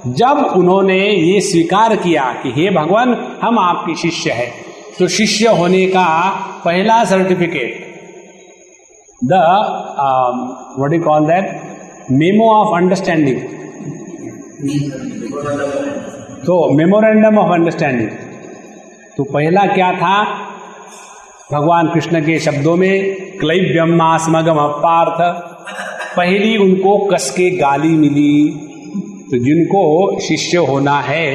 जब उन्होंने ये स्वीकार किया कि हे भगवान हम आपके शिष्य हैं, तो शिष्य होने का पहला certificate, the what you call that, memo of understanding, तो मेमोरेंडम ऑफ अंडरस्टैंडिंग, तो पहला क्या था, भगवान कृष्ण के शब्दों में क्लैब्यमास्मगम पार्थ, पहली उनको कस के गाली मिली। तो जिनको शिष्य होना है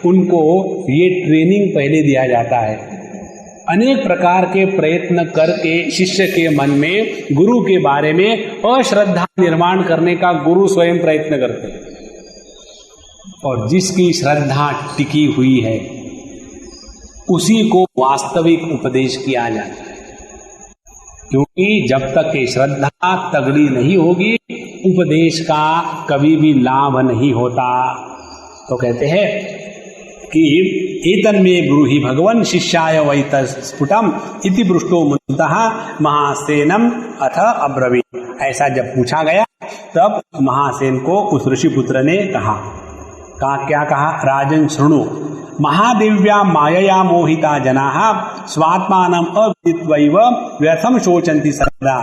उनको ये ट्रेनिंग पहले दिया जाता है। अनेक प्रकार के प्रयत्न करके शिष्य के मन में गुरु के बारे में अश्रद्धा निर्माण करने का गुरु स्वयं प्रयत्न करते हैं, और जिसकी श्रद्धा टिकी हुई है उसी को वास्तविक उपदेश किया जाता है। क्योंकि जब तक ये श्रद्धा तगड़ी नहीं होगी, उपदेश का कभी भी लाभ नहीं होता। तो कहते हैं कि एतन्मे ब्रूहि भगवन् शिष्याय वै स्फुटम इति पृष्टो मुनितः महासेनम अथ अब्रवीत्। ऐसा जब पूछा गया तब महासेन को उस ऋषिपुत्र ने कहा क्या कहा, राजन शृणु, महादेव्या मायया मोहिता जनाः स्वात्मानम् अविदित्वैव व्यर्थं शोचन्ति सर्वदा,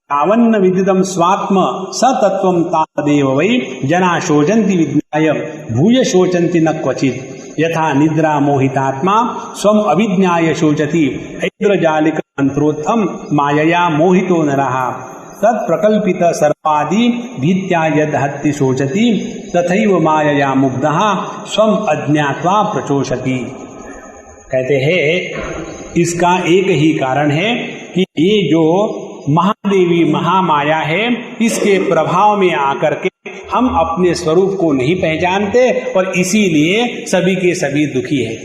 तावन्न विदितं स्वात्म स तत्त्वं तावदेव वै जना शोचन्ति विज्ञाय भूय शोचन्ति न क्वचित्, यथा निद्रा मोहितात्मा स्वम अविज्ञाय शोचति ऐन्द्रजालिक मंत्रोत्थम मायया मोहितो नरः, तत्प्रकल्पित सर्पादि भीत्या यद हत्ति शोचति तथैव मायया मुग्धः स्वम अज्ञात्वा प्रचोषति। कहते हैं इसका एक ही कारण है कि ये जो महादेवी महामाया है, इसके प्रभाव में आकर के हम अपने स्वरूप को नहीं पहचानते और इसीलिए सभी के सभी दुखी है।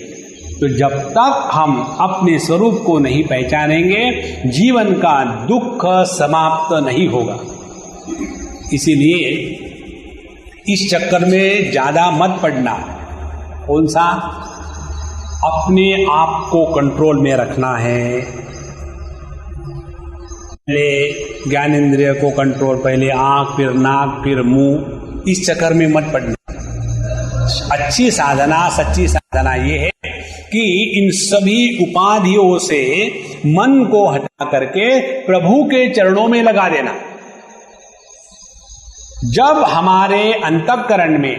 तो जब तक हम अपने स्वरूप को नहीं पहचानेंगे, जीवन का दुख समाप्त नहीं होगा। इसीलिए इस चक्कर में ज्यादा मत पड़ना। कौन सा? अपने आप को कंट्रोल में रखना है। पहले ज्ञानेंद्रिय को कंट्रोल, पहले आंख, फिर नाक, फिर मुंह। इस चक्कर में मत पड़ना। अच्छी साधना, सच्ची साधना ये है कि इन सभी उपाधियों से मन को हटा करके प्रभु के चरणों में लगा देना। जब हमारे अंतःकरण में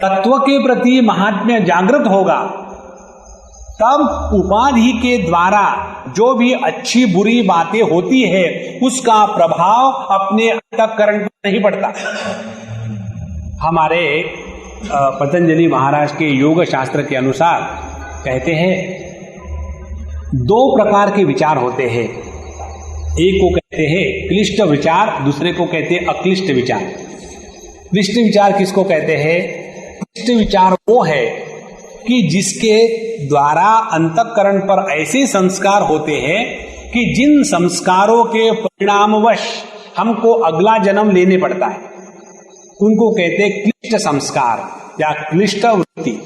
तत्व के प्रति महात्म्य जागृत होगा, तब उपाधि के द्वारा जो भी अच्छी बुरी बातें होती है उसका प्रभाव अपने अंतःकरण पर नहीं पड़ता। हमारे पतंजलि महाराज के योग शास्त्र के अनुसार कहते हैं 2 प्रकार के विचार होते हैं। एक को कहते हैं क्लिष्ट विचार, दूसरे को कहते हैं अक्लिष्ट विचार। क्लिष्ट विचार किसको कहते हैं? क्लिष्ट विचार वो है कि जिसके द्वारा अंतःकरण पर ऐसे संस्कार होते हैं कि जिन संस्कारों के परिणामवश हमको अगला जन्म लेने पड़ता है, उनको कहते हैं क्लिष्ट संस्कार या क्लिष्ट वृत्ति।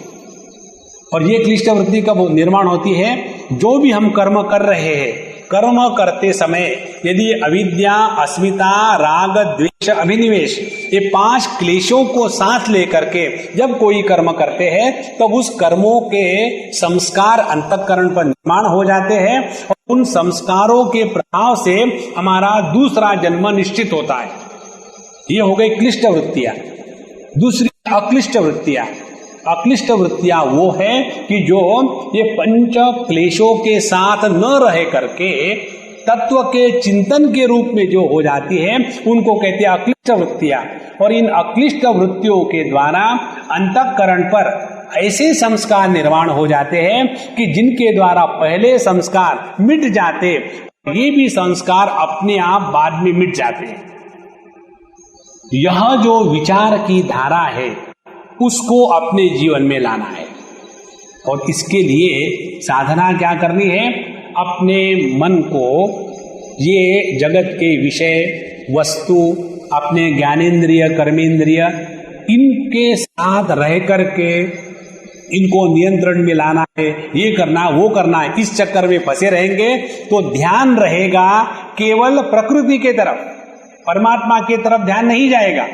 और ये क्लिष्ट वृत्ति कब निर्माण होती है? जो भी हम कर्म कर रहे हैं, कर्म करते समय यदि अविद्या, अस्मिता, राग, द्वेष, अभिनिवेश, ये 5 क्लेशों को साथ लेकर के जब कोई कर्म करते हैं तब उस कर्मों के संस्कार अंतःकरण पर निर्माण हो जाते हैं और उन संस्कारों के प्रभाव से हमारा दूसरा जन्म निश्चित होता है। ये हो गई क्लिष्ट वृत्तियां। दूसरी अक्लिष्ट वृत्तियां। अक्लिष्ट वृत्तियां वो है कि जो ये 5 क्लेशों के साथ न रह करके तत्व के चिंतन के रूप में जो हो जाती है, उनको कहते हैं अक्लिष्ट वृत्तियां। और इन अक्लिष्ट वृत्तियों के द्वारा अंतःकरण पर ऐसे संस्कार निर्माण हो जाते हैं कि जिनके द्वारा पहले संस्कार मिट जाते, ये भी संस्कार अपने आप बाद में मिट जाते हैं। यह जो विचार की धारा है उसको अपने जीवन में लाना है। और इसके लिए साधना क्या करनी है? अपने मन को ये जगत के विषय, वस्तु, अपने ज्ञानेंद्रिय, कर्मेंद्रिय, इनके साथ रह करके इनको नियंत्रण में लाना है। ये करना, वो करना है, इस चक्कर में फंसे रहेंगे तो ध्यान रहेगा केवल प्रकृति के तरफ, परमात्मा के तरफ ध्यान नहीं जाएगा।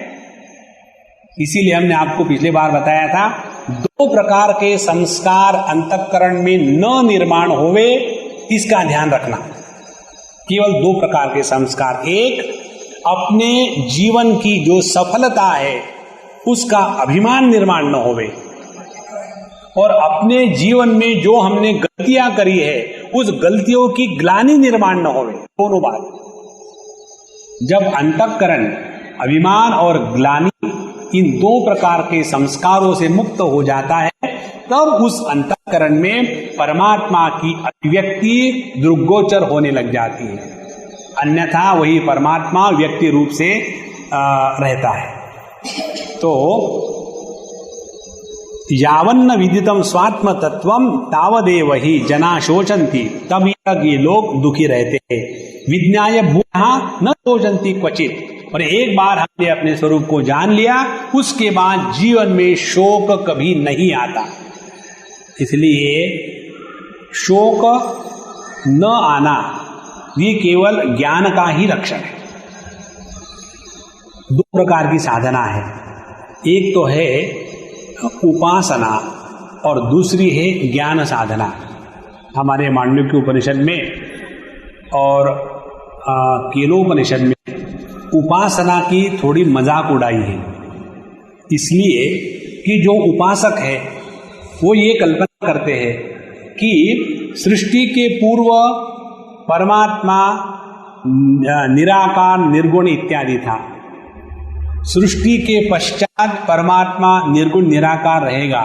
इसीलिए हमने आपको पिछले बार बताया था, 2 प्रकार के संस्कार अंतःकरण में न निर्माण होवे, इसका ध्यान रखना। केवल 2 प्रकार के संस्कार। एक, अपने जीवन की जो सफलता है उसका अभिमान निर्माण न होवे, और अपने जीवन में जो हमने गलतियां करी है उस गलतियों की ग्लानि निर्माण न होवे। दोनों बात। जब अंतःकरण अभिमान और ग्लानि इन 2 प्रकार के संस्कारों से मुक्त हो जाता है, तब उस अंतःकरण में परमात्मा की अभिव्यक्ति दृग्गोचर होने लग जाती है। अन्यथा वही परमात्मा व्यक्ति रूप से रहता है। तो यावन्न विदितम स्वात्म तत्वम तावदेव ही जना शोचंती, तभी तक ये लोग दुखी रहते हैं। विज्ञाय भूयः न शोचंती क्वचित। और एक बार हमने अपने स्वरूप को जान लिया, उसके बाद जीवन में शोक कभी नहीं आता। इसलिए शोक न आना ये केवल ज्ञान का ही लक्षण है। 2 प्रकार की साधना है। एक तो है उपासना और दूसरी है ज्ञान साधना। हमारे मांडुक्य उपनिषद में और केनोपनिषद में उपासना की थोड़ी मजाक उड़ाई है, इसलिए कि जो उपासक है वो ये कल्पना करते हैं कि सृष्टि के पूर्व परमात्मा निराकार, निर्गुण इत्यादि था। सृष्टि के पश्चात परमात्मा निर्गुण निराकार रहेगा,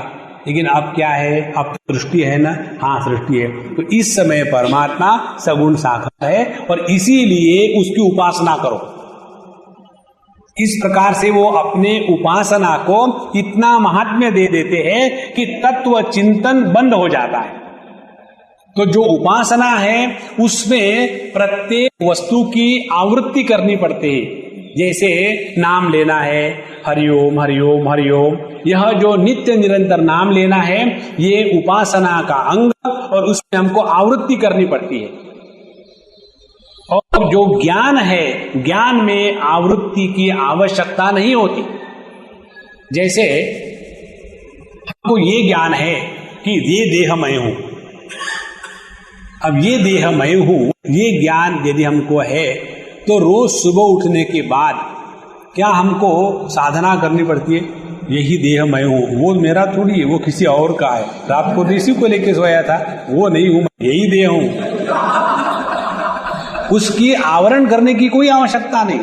लेकिन अब क्या है? अब सृष्टि है ना? हाँ, सृष्टि है। तो इस समय परमात्मा सगुण साकार है और इसीलिए उसकी उपासना करो। इस प्रकार से वो अपने उपासना को इतना महात्म्य दे देते हैं कि तत्व चिंतन बंद हो जाता है। तो जो उपासना है उसमें प्रत्येक वस्तु की आवृत्ति करनी पड़ती है। जैसे नाम लेना है, हरिओम हरिओम हरिओम, यह जो नित्य निरंतर नाम लेना है ये उपासना का अंग, और उसमें हमको आवृत्ति करनी पड़ती है। और जो ज्ञान है, ज्ञान में आवृत्ति की आवश्यकता नहीं होती। जैसे हमको ये ज्ञान है कि ये देह मैं हूं, अब ये देह मैं हूं, ये ज्ञान यदि हमको है तो रोज सुबह उठने के बाद क्या हमको साधना करनी पड़ती है? यही देह मैं हूं, वो मेरा थोड़ी है, वो किसी और का है। रात को इसी को लेके सोया था, वो नहीं हूं, यही देह हूं। उसकी आवरण करने की कोई आवश्यकता नहीं।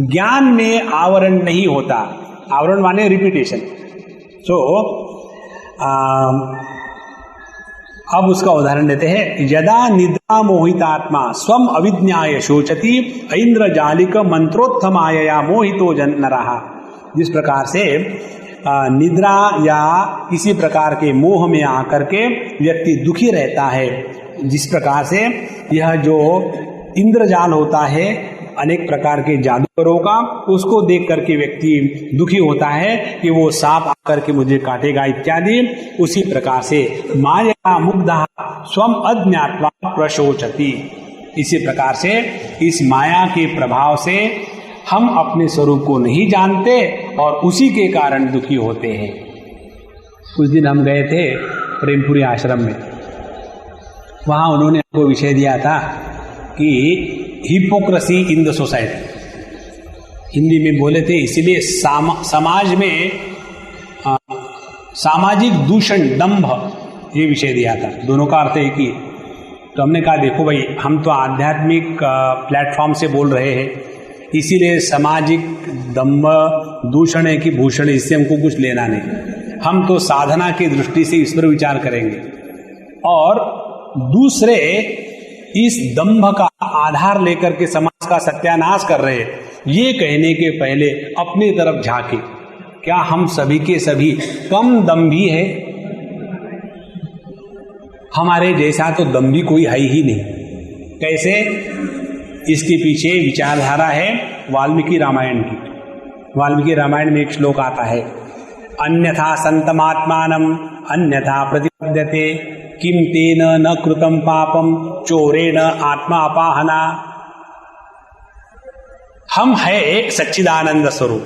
ज्ञान में आवरण नहीं होता। आवरण माने रिपीटेशन। अब उसका उदाहरण देते हैं। यदा निद्रा मोहितात्मा स्वम अविज्ञाय शोचति ऐन्द्रजालिक मंत्रोत्थमायया मोहितो नरः। जिस प्रकार से निद्रा या किसी प्रकार के मोह में आकर के व्यक्ति दुखी रहता है। जिस प्रकार से यह जो इंद्रजाल होता है अनेक प्रकार के जादूगरों का, उसको देख करके व्यक्ति दुखी होता है कि वो सांप आकर के मुझे काटेगा इत्यादि। उसी प्रकार से माया मुग्धा स्वम अज्ञात्वा प्रशोचति। इसी प्रकार से इस माया के प्रभाव से हम अपने स्वरूप को नहीं जानते और उसी के कारण दुखी होते हैं। कुछ दिन हम गए थे प्रेमपुरी आश्रम में, वहाँ उन्होंने हमको विषय दिया था कि hypocrisy in the society, Hindi में बोले थे, इसीलिए समाज में सामाजिक दूषण दंभ, ये विषय दिया था। दोनों का अर्थ एक ही। तो हमने कहा देखो भाई, हम तो आध्यात्मिक प्लेटफॉर्म से बोल रहे हैं, इसीलिए सामाजिक दंभ दूषण है कि भूषण, इससे हमको कुछ लेना नहीं। हम तो साधना की दृष्टि से इस पर विचार करेंगे। और दूसरे इस दंभ का आधार लेकर के समाज का सत्यानाश कर रहे हैं, ये कहने के पहले अपनी तरफ झांके, क्या हम सभी के सभी कम दंभी है? हमारे जैसा तो दंभी कोई है ही नहीं। कैसे? इसके पीछे विचारधारा है वाल्मीकि रामायण की। वाल्मीकि रामायण में एक श्लोक आता है, अन्यथा संतमात्मानम अन्यथा प्रतिपद्यते किम तेन न कृतम पापम चोरेण आत्मा अपाहना। हम है सच्चिदानंद स्वरूप,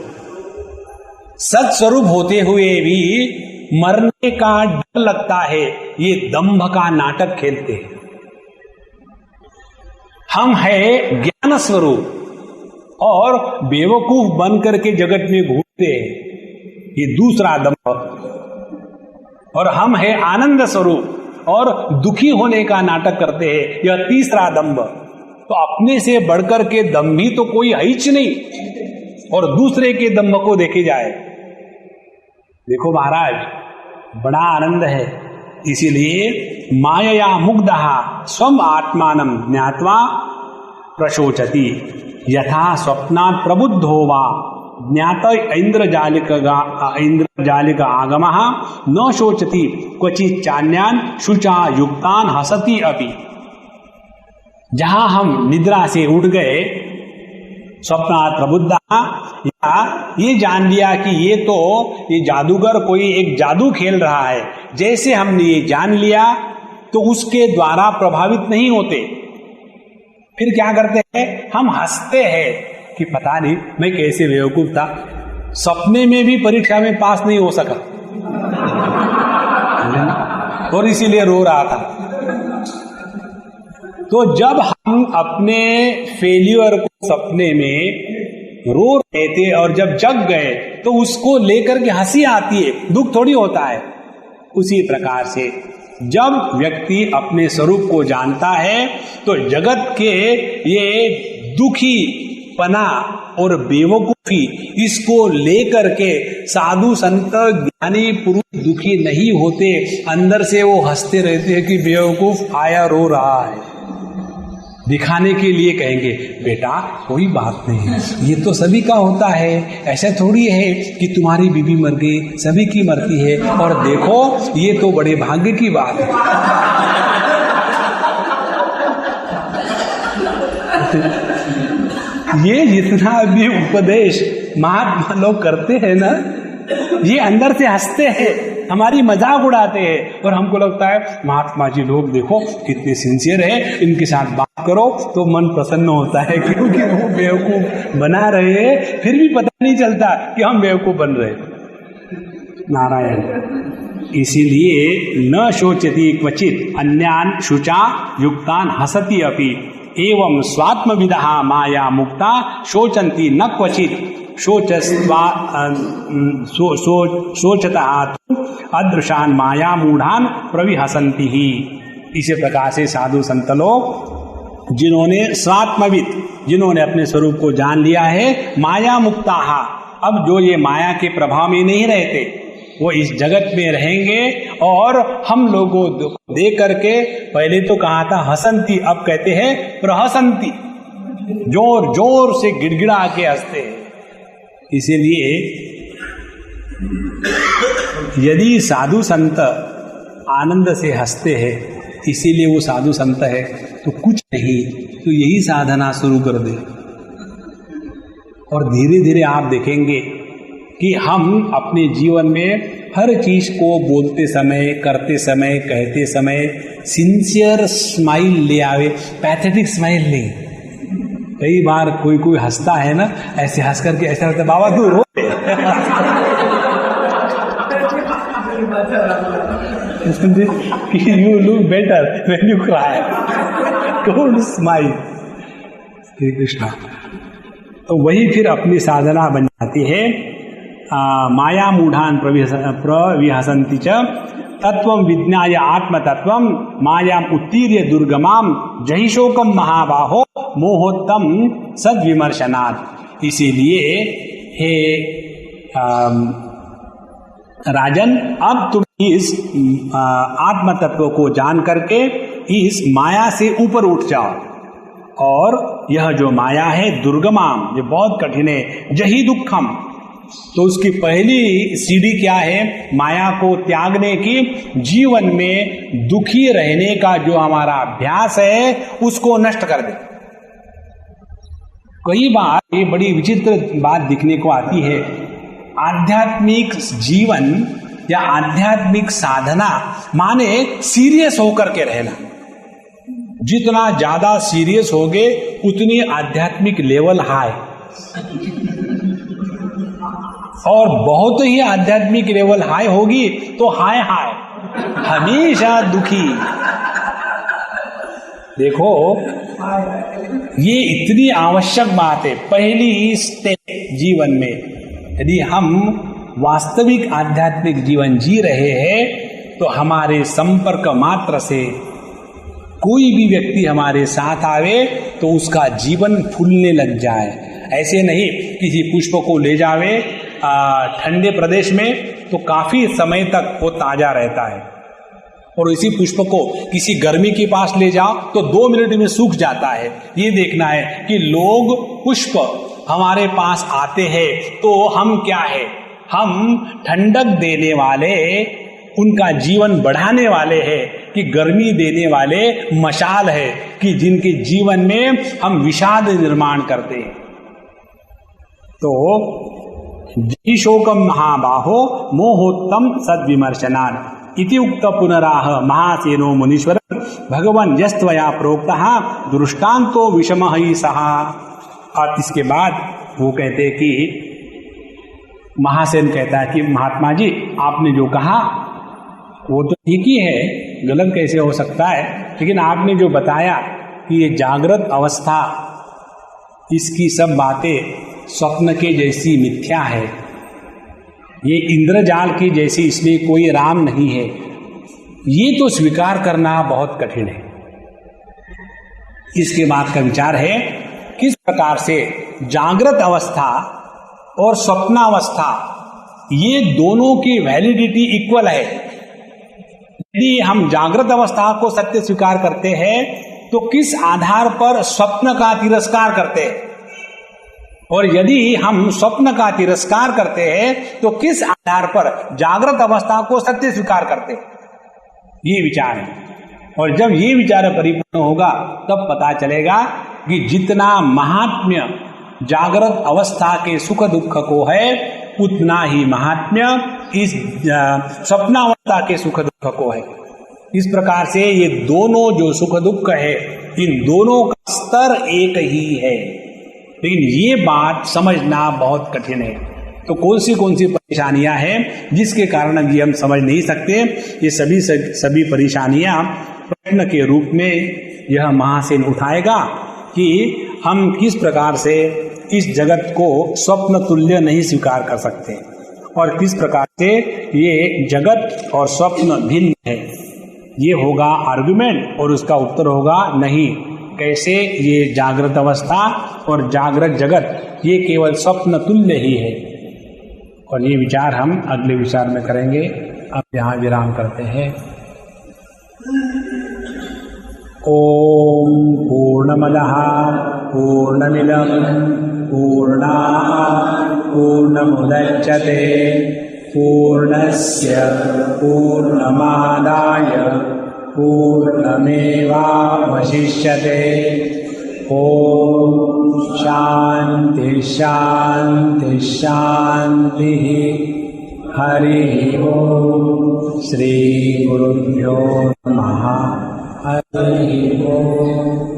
सत स्वरूप होते हुए भी मरने का डर लगता है, ये दंभ का नाटक खेलते हैं। हम है ज्ञान स्वरूप और बेवकूफ बन करके जगत में घूमते हैं, ये दूसरा दंभ। और हम है आनंद स्वरूप और दुखी होने का नाटक करते हैं, यह तीसरा दंभ। तो अपने से बढ़कर के दंभी तो कोई है ही नहीं, और दूसरे के दंभ को देखे जाए। देखो महाराज, बड़ा आनंद है। इसीलिए मायया मुग्धः स्वम आत्मानं ज्ञात्वा प्रशोचति यथा स्वप्नात् प्रबुद्धो वा ज्ञात इंद्रजालिक आगमः न शोचति क्वचित् चान्यान शुचा युक्तान हसति अपि। जहां हम निद्रा से उठ गए, स्वप्नात् प्रबुद्ध, या ये जान लिया कि ये जादूगर कोई एक जादू खेल रहा है, जैसे हमने ये जान लिया तो उसके द्वारा प्रभावित नहीं होते। फिर क्या करते हैं? हम हंसते हैं कि पता नहीं मैं कैसे बेवकूफ था, सपने में भी परीक्षा में पास नहीं हो सका और इसीलिए रो रहा था। तो जब हम अपने फेल्यूर को सपने में रो रहे थे और जब जग गए तो उसको लेकर के हंसी आती है, दुख थोड़ी होता है। उसी प्रकार से जब व्यक्ति अपने स्वरूप को जानता है तो जगत के ये दुखी पना और बेवकूफी, इसको लेकर के साधु संत ज्ञानी पुरुष दुखी नहीं होते, अंदर से वो हंसते रहते हैं कि बेवकूफ आया रो रहा है। दिखाने के लिए कहेंगे बेटा कोई बात नहीं, ये तो सभी का होता है, ऐसा थोड़ी है कि तुम्हारी बीवी मर गई, सभी की मरती है, और देखो ये तो बड़े भाग्य की बात है। ये जितना भी उपदेश महात्मा लोग करते हैं ना, ये अंदर से हंसते हैं, हमारी मजाक उड़ाते हैं, और हमको लगता है महात्मा जी लोग देखो कितने सिंसियर है, इनके साथ बात करो तो मन प्रसन्न होता है, क्योंकि वो बेवकूफ बना रहे हैं, फिर भी पता नहीं चलता कि हम बेवकूफ बन रहे। नारायण। इसीलिए न शोचति क्वचित अन्यान शुचा युक्तान हसति अपि एवं स्वात्मविदः माया मुक्ता शोचन्ति न क्वचित शोचतः अदृशान माया मूढ़ान प्रविहसन्ति ही। इसी प्रकार से साधु संत लोग जिन्होंने स्वात्मविद, जिन्होंने अपने स्वरूप को जान लिया है, माया मुक्ता, अब जो ये माया के प्रभाव में नहीं रहते, वो इस जगत में रहेंगे। और हम लोगों को देख करके, पहले तो कहा था हसंती, अब कहते हैं प्रहसंती, जोर जोर से गिड़गिड़ा के हंसते हैं। इसीलिए यदि साधु संत आनंद से हंसते हैं इसीलिए वो साधु संत है तो कुछ नहीं, तो यही साधना शुरू कर दे और धीरे धीरे आप देखेंगे कि हम अपने जीवन में हर चीज को बोलते समय, करते समय, कहते समय सिंसियर स्माइल ले आवे, पैथेटिक स्माइल नहीं। कई बार कोई हंसता है ना, ऐसे हंस करके ऐसा लगता है बाबा तू रो you look better when you cry, don't smile. Shri Krishna. तो वही फिर अपनी साधना बन जाती है। माया मूढ़ान प्रविहसन्ति च तत्वं विज्ञाय आत्मतत्वं मायाम उत्तीर्य दुर्गमाम जहि शोकम महाबाहो मोहोत्तम सद्विमर्शनात्। इसीलिए हे राजन, अब तुम इस आत्म तत्व को जान करके इस माया से ऊपर उठ जाओ, और यह जो माया है दुर्गमाम, ये बहुत कठिन है, जही दुखम, तो उसकी पहली सीढ़ी क्या है? माया को त्यागने की, जीवन में दुखी रहने का जो हमारा अभ्यास है उसको नष्ट कर दे। कई बार ये बड़ी विचित्र बात दिखने को आती है, आध्यात्मिक जीवन या आध्यात्मिक साधना माने सीरियस होकर के रहना। जितना ज्यादा सीरियस होगे उतनी आध्यात्मिक लेवल हाई, और बहुत ही आध्यात्मिक लेवल हाई होगी तो हाय हमेशा दुखी। देखो ये इतनी आवश्यक बात है, पहली स्टेप जीवन में। यदि हम वास्तविक आध्यात्मिक जीवन जी रहे हैं तो हमारे संपर्क मात्र से कोई भी व्यक्ति हमारे साथ आवे तो उसका जीवन फूलने लग जाए। ऐसे नहीं किसी पुष्प को ले जावे ठंडे प्रदेश में तो काफी समय तक वो ताजा रहता है, और इसी पुष्प को किसी गर्मी के पास ले जाओ तो 2 मिनट में सूख जाता है। ये देखना है कि लोग पुष्प हमारे पास आते हैं तो हम क्या है? हम ठंडक देने वाले, उनका जीवन बढ़ाने वाले हैं कि गर्मी देने वाले मशाल है कि जिनके जीवन में हम विषाद निर्माण करते हैं। तो जी शोकम महाबाहो मोहोत्तम सद्विमर्शनात् इति उक्त पुनराह महासेनो मुनीश्वर भगवान यस्त्वया प्रोक्तः दृष्टान्तो विषमः ही सहा। और इसके बाद वो कहते हैं कि महासेन कहता है कि महात्मा जी आपने जो कहा वो तो ठीक ही है, गलत कैसे हो सकता है, लेकिन आपने जो बताया कि ये जागृत अवस्था, इसकी सब बातें स्वप्न के जैसी मिथ्या है, ये इंद्रजाल की जैसी, इसमें कोई राम नहीं है, ये तो स्वीकार करना बहुत कठिन है। इसके बाद का विचार है किस प्रकार से जागृत अवस्था और स्वप्नावस्था ये दोनों की वैलिडिटी इक्वल है। यदि हम जागृत अवस्था को सत्य स्वीकार करते हैं तो किस आधार पर स्वप्न का तिरस्कार करते हैं, और यदि हम स्वप्न का तिरस्कार करते हैं तो किस आधार पर जागृत अवस्था को सत्य स्वीकार करते हैं? ये विचार है। और जब ये विचार परिपूर्ण होगा तब पता चलेगा कि जितना महात्म्य जागृत अवस्था के सुख दुख को है उतना ही महात्म्य इस स्वप्नावस्था के सुख दुख को है। इस प्रकार से ये दोनों जो सुख दुख है, इन दोनों का स्तर एक ही है, लेकिन ये बात समझना बहुत कठिन है। तो कौन सी परेशानियां हैं जिसके कारण अभी हम समझ नहीं सकते? ये सभी परेशानियां प्रश्न के रूप में यह महासेन उठाएगा कि हम किस प्रकार से इस जगत को स्वप्न तुल्य नहीं स्वीकार कर सकते, और किस प्रकार से ये जगत और स्वप्न भिन्न है। ये होगा आर्गुमेंट, और उसका उत्तर होगा नहीं, कैसे ये जागृत अवस्था और जागृत जगत ये केवल स्वप्न तुल्य ही है। और ये विचार हम अगले विचार में करेंगे। अब यहाँ विराम करते हैं। ओम पूर्णमदः पूर्णमिदं पूर्णात् पूर्णमुदच्यते पूर्णस्य पूर्णमादाय पूर्णमेवावशिष्यते। ओम शांति शांति शांति। हरि ओम। श्री गुरुभ्यो नमः। हरि ओम।